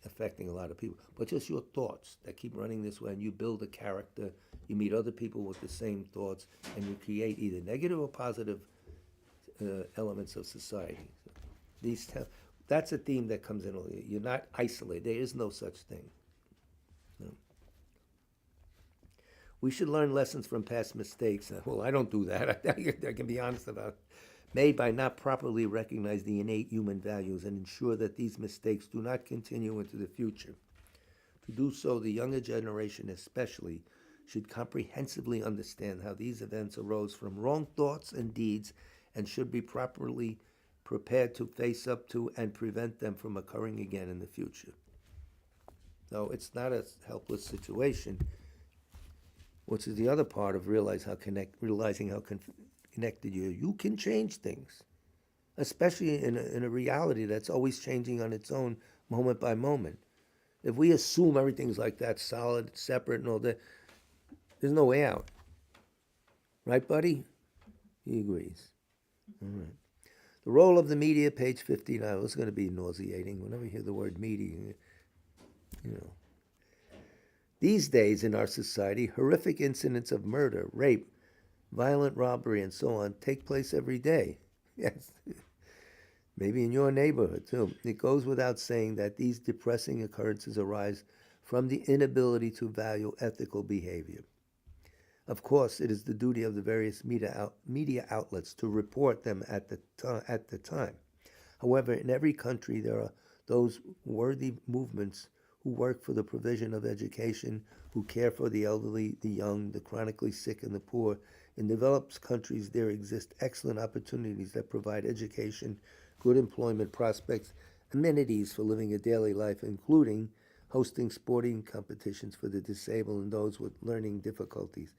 affecting a lot of people. But just your thoughts that keep running this way, and you build a character, you meet other people with the same thoughts, and you create either negative or positive elements of society. That's a theme that comes in. You're not isolated. There is no such thing. No. We should learn lessons from past mistakes. Well, I don't do that. I can be honest about it. Made by not properly recognize the innate human values and ensure that these mistakes do not continue into the future. To do so, the younger generation especially should comprehensively understand how these events arose from wrong thoughts and deeds and should be properly prepared to face up to and prevent them from occurring again in the future. No, it's not a helpless situation, which is the other part of realizing how connected you are. You can change things, especially in a reality that's always changing on its own, moment by moment. If we assume everything's like that, solid, separate, and all that, there's no way out. Right, buddy? He agrees. All right. The role of the media, page 59. Well, it's going to be nauseating whenever you hear the word media. You know. These days in our society, horrific incidents of murder, rape, violent robbery, and so on take place every day. Yes. Maybe in your neighborhood, too. It goes without saying that these depressing occurrences arise from the inability to value ethical behavior. Of course, it is the duty of the various media outlets to report them at the time. However, in every country there are those worthy movements who work for the provision of education, who care for the elderly, the young, the chronically sick, and the poor. In developed countries, there exist excellent opportunities that provide education, good employment prospects, amenities for living a daily life, including hosting sporting competitions for the disabled and those with learning difficulties.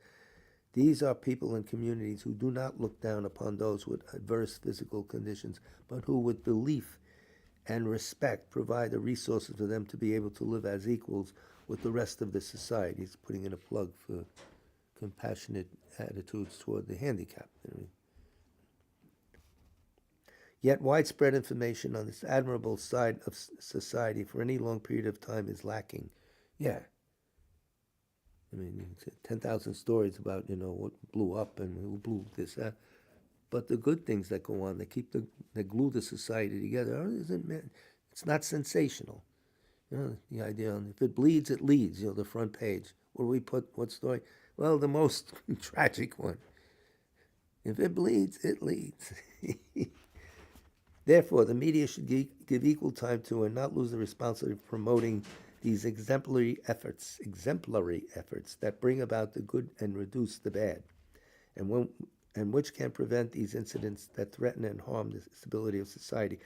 These are people and communities who do not look down upon those with adverse physical conditions, but who, with belief and respect, provide the resources for them to be able to live as equals with the rest of the society. He's putting in a plug for compassionate attitudes toward the handicapped. Yet widespread information on this admirable side of society for any long period of time is lacking. Yeah. I mean, 10,000 stories about, what blew up and who blew this, that. But the good things that go on, that glue the society together, it's not sensational. The idea, if it bleeds, it leads, the front page. What do we put, what story? Well, the most tragic one. If it bleeds, it leads. Therefore, the media should give equal time to and not lose the responsibility of promoting these exemplary efforts that bring about the good and reduce the bad, and which can prevent these incidents that threaten and harm the stability of society.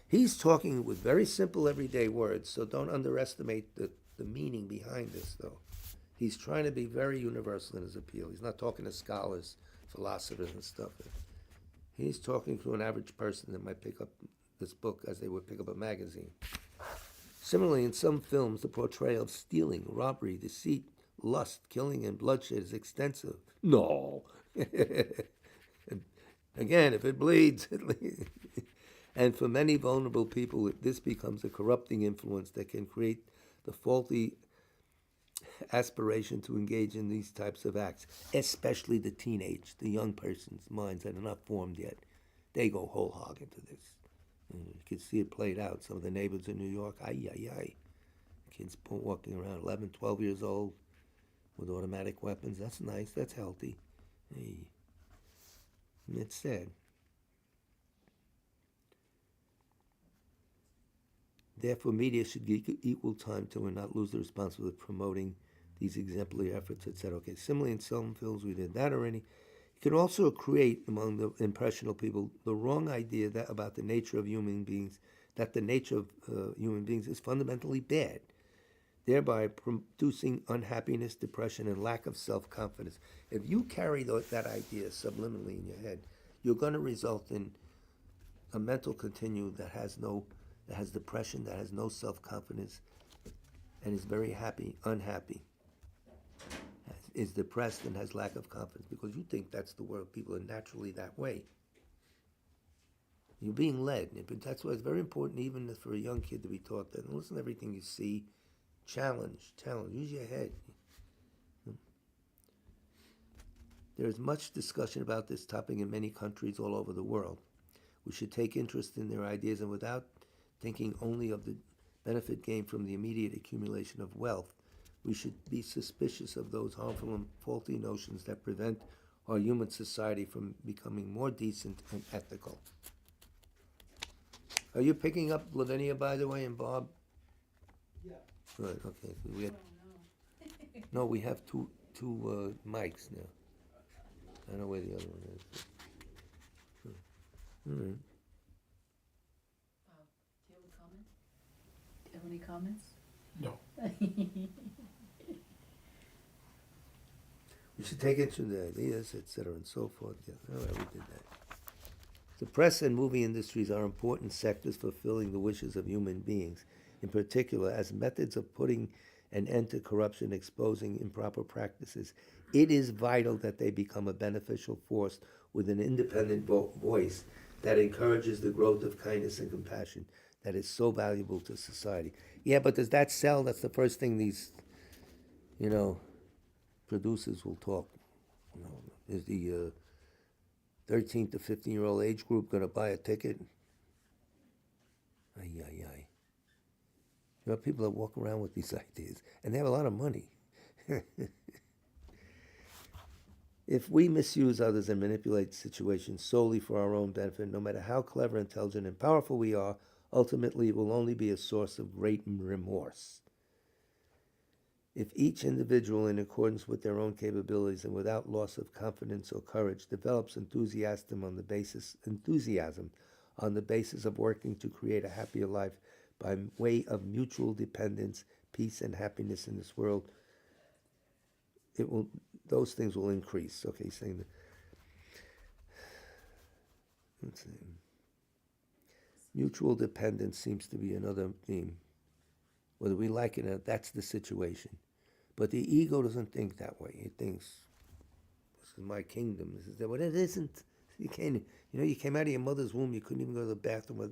He's talking with very simple everyday words, so don't underestimate the meaning behind this, though. He's trying to be very universal in his appeal. He's not talking to scholars, philosophers, and stuff. He's talking to an average person that might pick up this book as they would pick up a magazine. Similarly, in some films, the portrayal of stealing, robbery, deceit, lust, killing, and bloodshed is extensive. No. Again, if it bleeds, it leads. And for many vulnerable people, this becomes a corrupting influence that can create the faulty aspiration to engage in these types of acts, especially the young person's minds that are not formed yet. They go whole hog into this. And you can see it played out. Some of the neighbors in New York, kids walking around 11, 12 years old with automatic weapons. That's nice. That's healthy. Hey. It's sad. Therefore, media should give equal time to and not lose the responsibility of promoting these exemplary efforts, etc. Okay, similarly in some films, we did that already. It can also create among the impressionable people the wrong idea that about the nature of human beings, that the nature of human beings is fundamentally bad, thereby producing unhappiness, depression, and lack of self-confidence. If you carry that idea subliminally in your head, you're going to result in a mental continuum that has depression, that has no self-confidence, and is very unhappy, is depressed and has lack of confidence, because you think that's the world. People are naturally that way. You're being led. That's why it's very important, even for a young kid, to be taught that. And listen to everything you see. Challenge. Use your head. There is much discussion about this topic in many countries all over the world. We should take interest in their ideas, and without thinking only of the benefit gained from the immediate accumulation of wealth, we should be suspicious of those harmful and faulty notions that prevent our human society from becoming more decent and ethical. Are you picking up Lavinia, by the way, and Bob? Yeah. Good, okay. We have, No. no, we have two mics now. I don't know where the other one is. All right. Do you have a comment? Do you have any comments? No. We should take into the ideas, etc., and so forth. Yeah, all right, we did that. The press and movie industries are important sectors fulfilling the wishes of human beings, in particular as methods of putting an end to corruption, exposing improper practices. It is vital that they become a beneficial force with an independent voice that encourages the growth of kindness and compassion that is so valuable to society. Yeah, but does that sell? That's the first thing these, producers will talk. Is the 13 to 15-year-old age group going to buy a ticket? There are people that walk around with these ideas, and they have a lot of money. If we misuse others and manipulate situations solely for our own benefit, no matter how clever, intelligent, and powerful we are, ultimately it will only be a source of great remorse. If each individual, in accordance with their own capabilities and without loss of confidence or courage, develops enthusiasm on the basis of working to create a happier life by way of mutual dependence, peace, and happiness in this world, those things will increase. Okay, saying that. Let's see. Mutual dependence seems to be another theme. Whether we like it or not, that's the situation. But the ego doesn't think that way. It thinks, this is my kingdom. This is that. But it isn't. You can't. You came out of your mother's womb. You couldn't even go to the bathroom.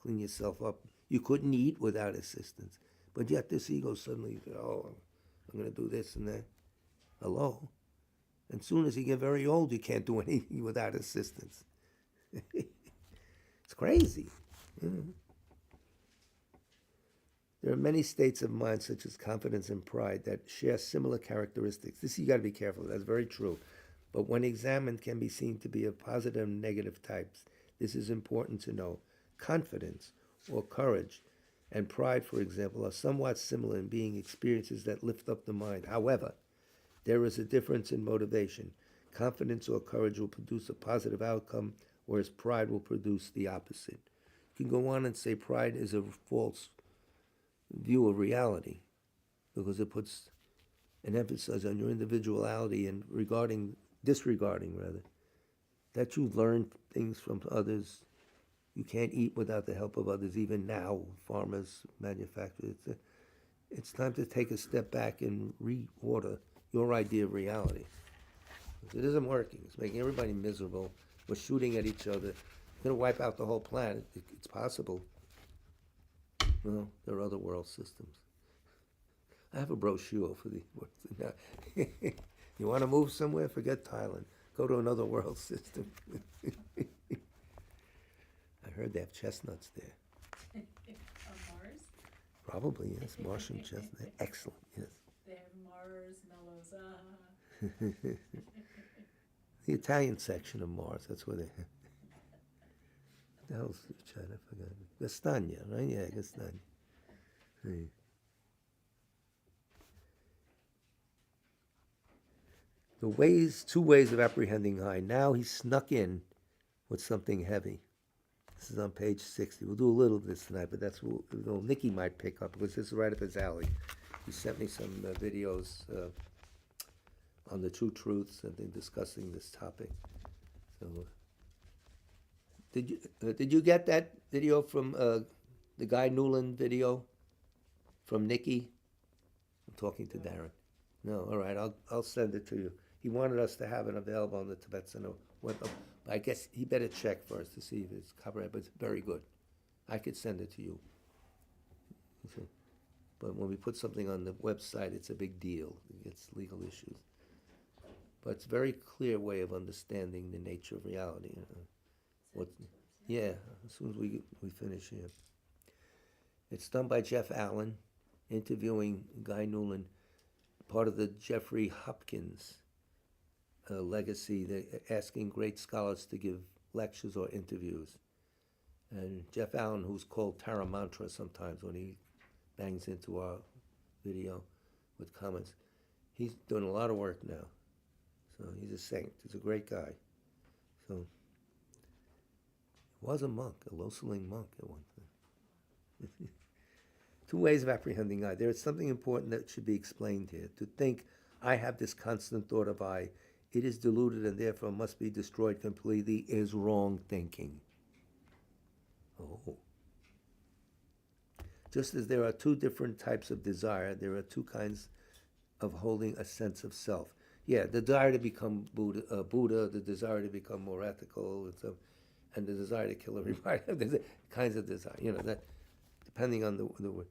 Clean yourself up. You couldn't eat without assistance. But yet this ego suddenly, I'm going to do this and that. Hello. And soon as you get very old, you can't do anything without assistance. It's crazy. There are many states of mind, such as confidence and pride, that share similar characteristics. This you got to be careful. That's very true. But when examined, can be seen to be of positive and negative types. This is important to know. Confidence or courage and pride, for example, are somewhat similar in being experiences that lift up the mind. However, there is a difference in motivation. Confidence or courage will produce a positive outcome, whereas pride will produce the opposite. You can go on and say pride is a false view of reality because it puts an emphasis on your individuality and disregarding that you learn things from others. You can't eat without the help of others, even now, farmers, manufacturers. It's time to take a step back and reorder your idea of reality. It isn't working. It's making everybody miserable. We're shooting at each other. It's going to wipe out the whole planet. It's possible. Well, there are other world systems. I have a brochure for the. You want to move somewhere? Forget Thailand. Go to another world system. I heard they have chestnuts there. On Mars? Probably, yes. Martian chestnut. Excellent, yes. They have marshmallows. The Italian section of Mars, that's where they have. What the hell's China? I forgot. Gastagna, right? Yeah, Gastagna. Hey. Two ways of apprehending I. Now he snuck in with something heavy. This is on page 60. We'll do a little of this tonight, but that's what Nicky might pick up because this is right up his alley. He sent me some videos on the True Truths and then discussing this topic. So, did you get that video from the Guy Newland video from Nicky? I'm talking to Darren. No, all right. I'll send it to you. He wanted us to have it available on the Tibet Center. I guess he better check first to see if it's copyright, but it's very good. I could send it to you. But when we put something on the website, it's a big deal. It gets legal issues. But it's a very clear way of understanding the nature of reality. Yeah, as soon as we finish here. It's done by Jeff Allen, interviewing Guy Newland, part of the Jeffrey Hopkins legacy. They're asking great scholars to give lectures or interviews. And Jeff Allen, who's called Tara Mantra sometimes when he bangs into our video with comments, he's doing a lot of work now. So he's a saint. He's a great guy. So he was a monk, a Loseling monk at one time. Two ways of apprehending I. There is something important that should be explained here. To think I have this constant thought of I, it is deluded and therefore must be destroyed completely, is wrong thinking. Oh. Just as there are two different types of desire, there are two kinds of holding a sense of self. Yeah, the desire to become Buddha, the desire to become more ethical, and the desire to kill everybody. There's kinds of desire, that depending on the word.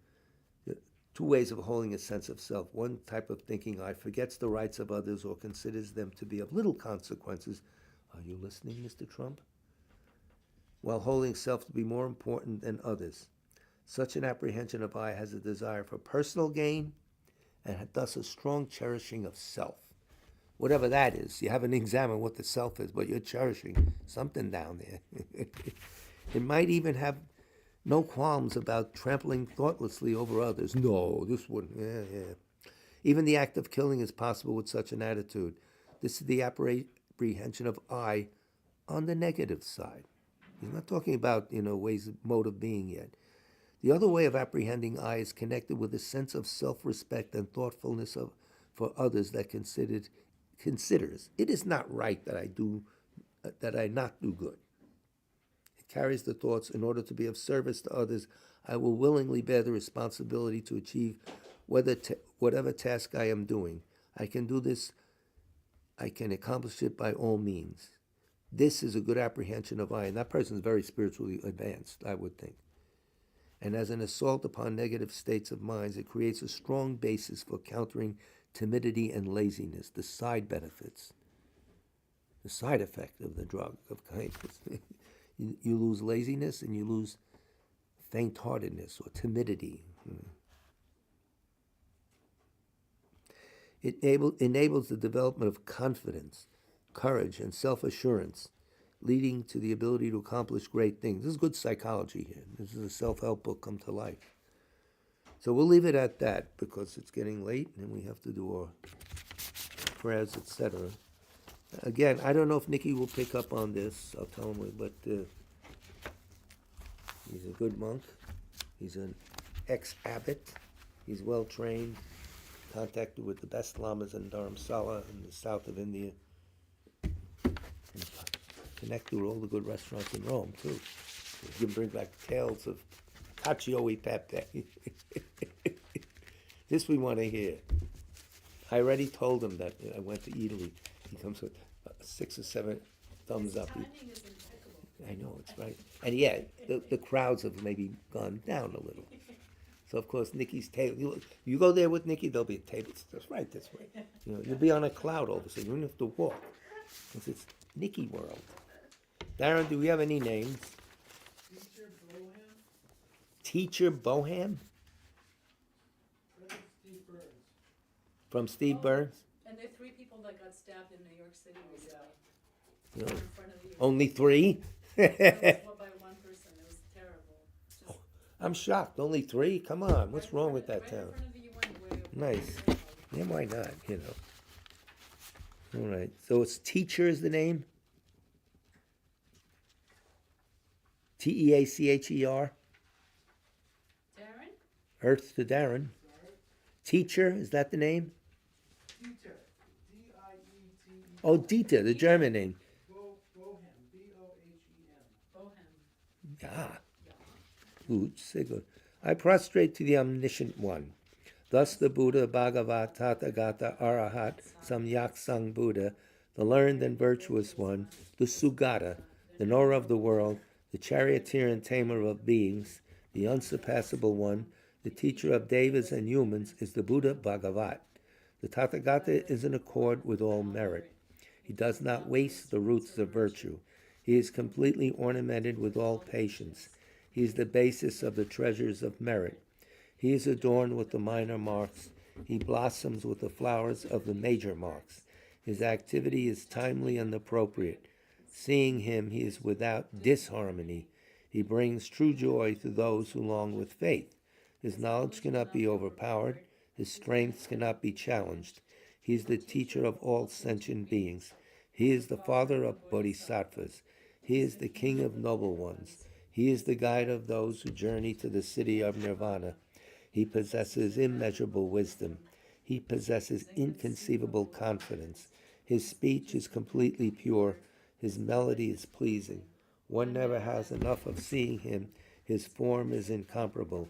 Two ways of holding a sense of self. One type of thinking I forgets the rights of others or considers them to be of little consequences. Are you listening, Mr. Trump? While holding self to be more important than others. Such an apprehension of I has a desire for personal gain and thus a strong cherishing of self. Whatever that is, you haven't examined what the self is, but you're cherishing something down there. It might even have no qualms about trampling thoughtlessly over others. No, this wouldn't. Yeah. Even the act of killing is possible with such an attitude. This is the apprehension of I on the negative side. He's not talking about, mode of being yet. The other way of apprehending I is connected with a sense of self-respect and thoughtfulness for others that considers it is not right that I not do good. It carries the thoughts, in order to be of service to others, I will willingly bear the responsibility to achieve whatever task I am doing. I can do this. I can accomplish it by all means. This is a good apprehension of I, and that person is very spiritually advanced, I would think. And as an assault upon negative states of minds, it creates a strong basis for countering timidity and laziness, the side benefits, the side effect of the drug of kindness. You lose laziness and you lose faint-heartedness or timidity. It enables the development of confidence, courage, and self-assurance, leading to the ability to accomplish great things. This is good psychology here. This is a self-help book come to life. So we'll leave it at that because it's getting late and we have to do our prayers, etc. Again, I don't know if Nikki will pick up on this. I'll tell him, but he's a good monk. He's an ex-abbot. He's well trained. Contacted with the best lamas in Dharamsala in the south of India. And connected with all the good restaurants in Rome too. You can bring back tales of cacio e pepe. This we want to hear. I already told him that I went to Italy. He comes with 6 or 7 thumbs up. Timing is impeccable. I know, it's right. And yeah, the crowds have maybe gone down a little. So of course Nikki's table. You go there with Nikki, there'll be a table just right this way. You know, you'll be on a cloud all of a sudden. You don't have to walk because it's Nikki world. Darren, do we have any names? Teacher Bohan, Teacher Boham Fred Steve Burns. from Steve Burns. And there are 3 people that got stabbed in New York City recently. You know, In front of you. only 3. That was by one person. It was terrible. Just I'm shocked. Only 3. Come on, what's right in wrong front with of- that right town? In front of you, went way Nice. way Yeah, why not? You know. All right. So it's teacher is the name. Teacher. Darren? Earth to Darren. Teacher is that the name? Dieter, D-I-E-T-E. Oh, Dieter, the German name. Bohem, B-O-H-E-M. Bohem. Ah. Gut, sehr gut. I prostrate to the omniscient one. Thus the Buddha, Bhagavat, Tathagata, Arahat, Samyak Sang Buddha, the learned and virtuous one, the Sugata, the knower of the world, the charioteer and tamer of beings, the unsurpassable one, the teacher of devas and humans, is the Buddha Bhagavat. The Tathagata is in accord with all merit. He does not waste the roots of virtue. He is completely ornamented with all patience. He is the basis of the treasures of merit. He is adorned with the minor marks. He blossoms with the flowers of the major marks. His activity is timely and appropriate. Seeing him, he is without disharmony. He brings true joy to those who long with faith. His knowledge cannot be overpowered. His strengths cannot be challenged. He is the teacher of all sentient beings. He is the father of bodhisattvas. He is the king of noble ones. He is the guide of those who journey to the city of nirvana. He possesses immeasurable wisdom. He possesses inconceivable confidence. His speech is completely pure. His melody is pleasing. One never has enough of seeing him. His form is incomparable.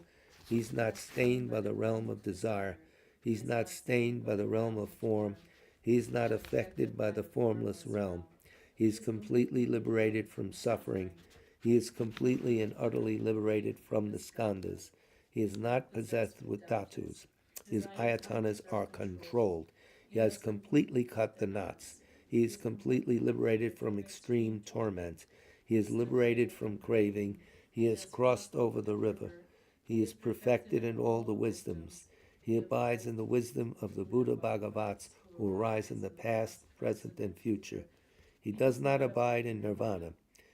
He's not stained by the realm of desire. He's not stained by the realm of form. He's not affected by the formless realm. He is completely liberated from suffering. He is completely and utterly liberated from the skandhas. He is not possessed with dhatus. His ayatanas are controlled. He has completely cut the knots. He is completely liberated from extreme torment. He is liberated from craving. He has crossed over the river. He is perfected in all the wisdoms. He abides in the wisdom of the Buddha Bhagavats who arise in the past, present, and future. He does not abide in nirvana.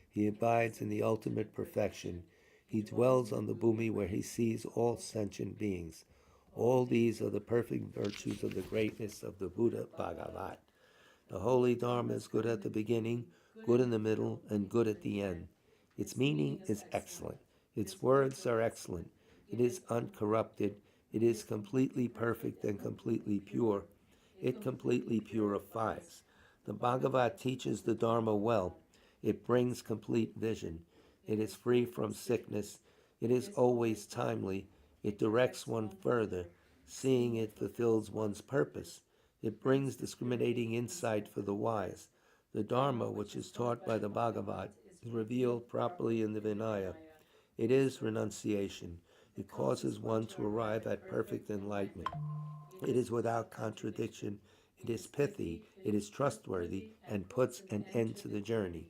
He abides in the ultimate perfection. He dwells on the bhumi where he sees all sentient beings. All these are the perfect virtues of the greatness of the Buddha Bhagavat. The holy Dharma is good at the beginning, good in the middle, and good at the end. Its meaning is excellent. Its words are excellent. It is uncorrupted. It is completely perfect and completely pure. It completely purifies. The Bhagavat teaches the Dharma well. It brings complete vision. It is free from sickness. It is always timely. It directs one further. Seeing it fulfills one's purpose. It brings discriminating insight for the wise. The Dharma, which is taught by the Bhagavat, is revealed properly in the Vinaya. It is renunciation. It causes one to arrive at perfect enlightenment. It is without contradiction. It is pithy. It is trustworthy and puts an end to the journey.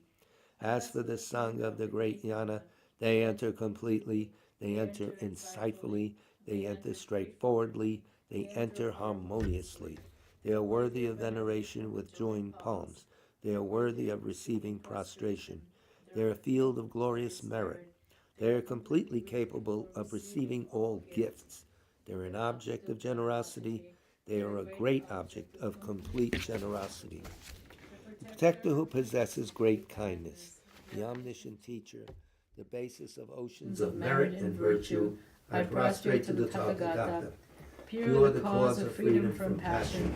As for the Sangha of the great Jnana, they enter completely, they enter insightfully, they enter straightforwardly, they enter harmoniously. They are worthy of veneration with joined palms. They are worthy of receiving prostration. They are a field of glorious merit. They are completely capable of receiving all gifts. They're an object of generosity. They are a great object of complete generosity. The protector who possesses great kindness, the omniscient teacher, the basis of oceans of merit and virtue, I prostrate to the Tathagata, pure the cause of freedom from passion,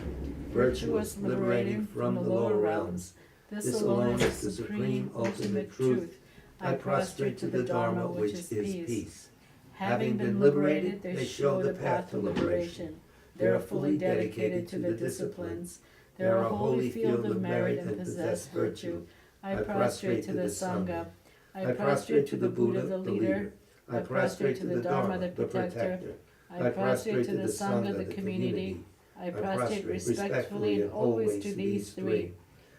virtuous liberating from the lower realms. This alone is the supreme ultimate truth. I prostrate to the Dharma, which is peace. Having been liberated, they show the path to liberation. They are fully dedicated to the disciplines. They are a holy field of merit and possess virtue. I prostrate to the Sangha. I prostrate to the Buddha, the leader. I prostrate to the Dharma, the protector. I prostrate to the Sangha, the community. I prostrate respectfully and always to these three.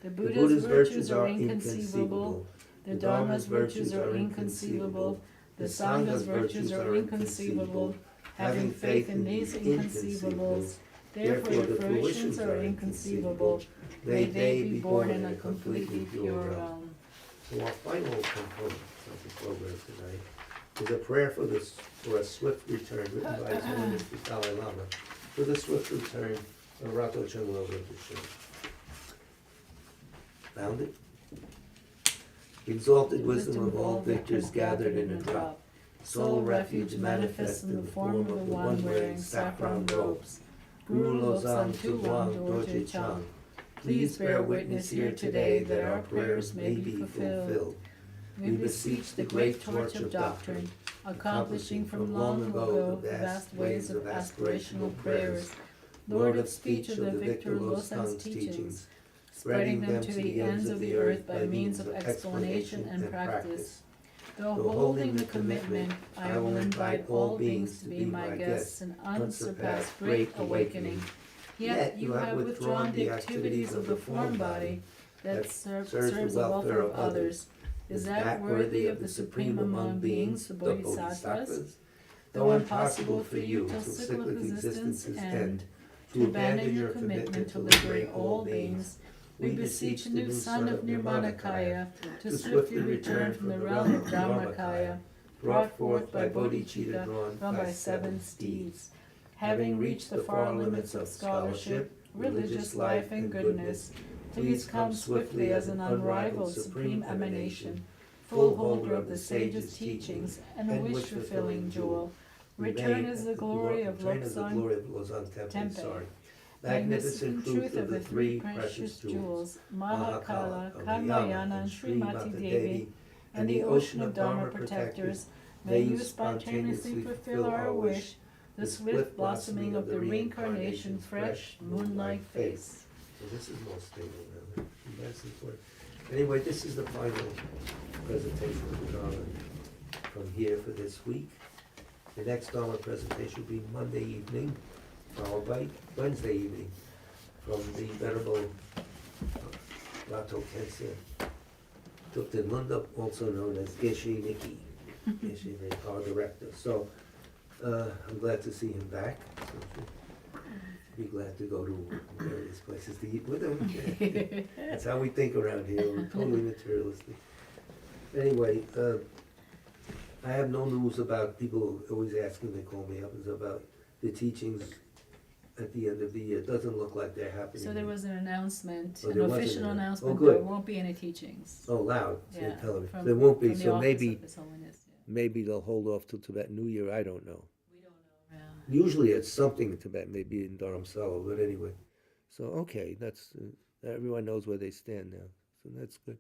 The Buddha's virtues are inconceivable. The Dharma's virtues are inconceivable. The Sangha's virtues are inconceivable. Having faith in these inconceivables, therefore the fruitions are inconceivable. May they be born in a completely pure realm. So our final component of the program tonight is a prayer for a swift return, written by His Holiness the Dalai Lama, for the swift return of Rato Chunglo Rinpoche. Found it? Exalted wisdom of all victors gathered in a drop. Sole refuge manifest in the form of the one wearing saffron robes. Guru Losang Tuwang Dorje Chang. Please bear witness here today that our prayers may be fulfilled. We beseech the great torch of doctrine, accomplishing from long ago the vast ways of aspirational prayers, Lord of speech of the Victor Losang's teachings, spreading them to the ends of the earth by means of explanation and practice. Though holding the commitment, I will invite all beings to be my guests in unsurpassed great awakening. Yet you have withdrawn the activities of the form body that serves the welfare of others. Is that worthy of the supreme among beings, the Bodhisattvas? Though impossible for you till cyclic existence's end, to abandon your commitment to liberate all beings, we beseech the new son of Nirmanakaya to swiftly return from the realm of Dharmakaya, brought forth by Bodhicitta, drawn by 7 steeds. Having reached the far limits of scholarship, religious life, and goodness, please come swiftly as an unrivaled supreme emanation, full holder of the sage's teachings, and a wish-fulfilling jewel. Return as the glory of Lobsang Tempe, magnificent truth of the 3 precious jewels, Mahakala, Kamayana, and Srimati Devi, and the ocean of Dharma protectors. May you spontaneously fulfill our wish, the swift blossoming of the reincarnation fresh, moon-like face. So this is more stable now. That's important. Anyway, this is the final presentation of the Dharma from here for this week. The next Dharma presentation will be Monday evening, followed by Wednesday evening from the Venerable Rato Kensei Thupten Lunda, also known as Geshe Nikki, Geshe Nikki, our director. So I'm glad to see him back. So be glad to go to various places to eat with him. That's how we think around here. We're totally materialistic. Anyway, I have no news about people always asking, they call me up, is about the teachings at the end of the year. It doesn't look like they're happening. So there was an announcement, Oh, an there was official an announcement, good. there won't be any teachings. Oh, loud, Yeah, they're telling me. from- There won't be, from the so office maybe, of His Holiness, yeah. maybe they'll hold off till Tibet New Year, I don't know. We don't know, yeah. Usually it's something in Tibet, maybe in Dharamsala, but anyway. So, okay, that's, everyone knows where they stand now, so that's good.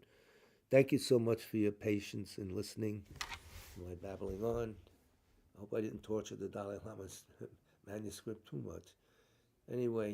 Thank you so much for your patience in listening to my babbling on. I hope I didn't torture the Dalai Lama's manuscript too much. Anyway.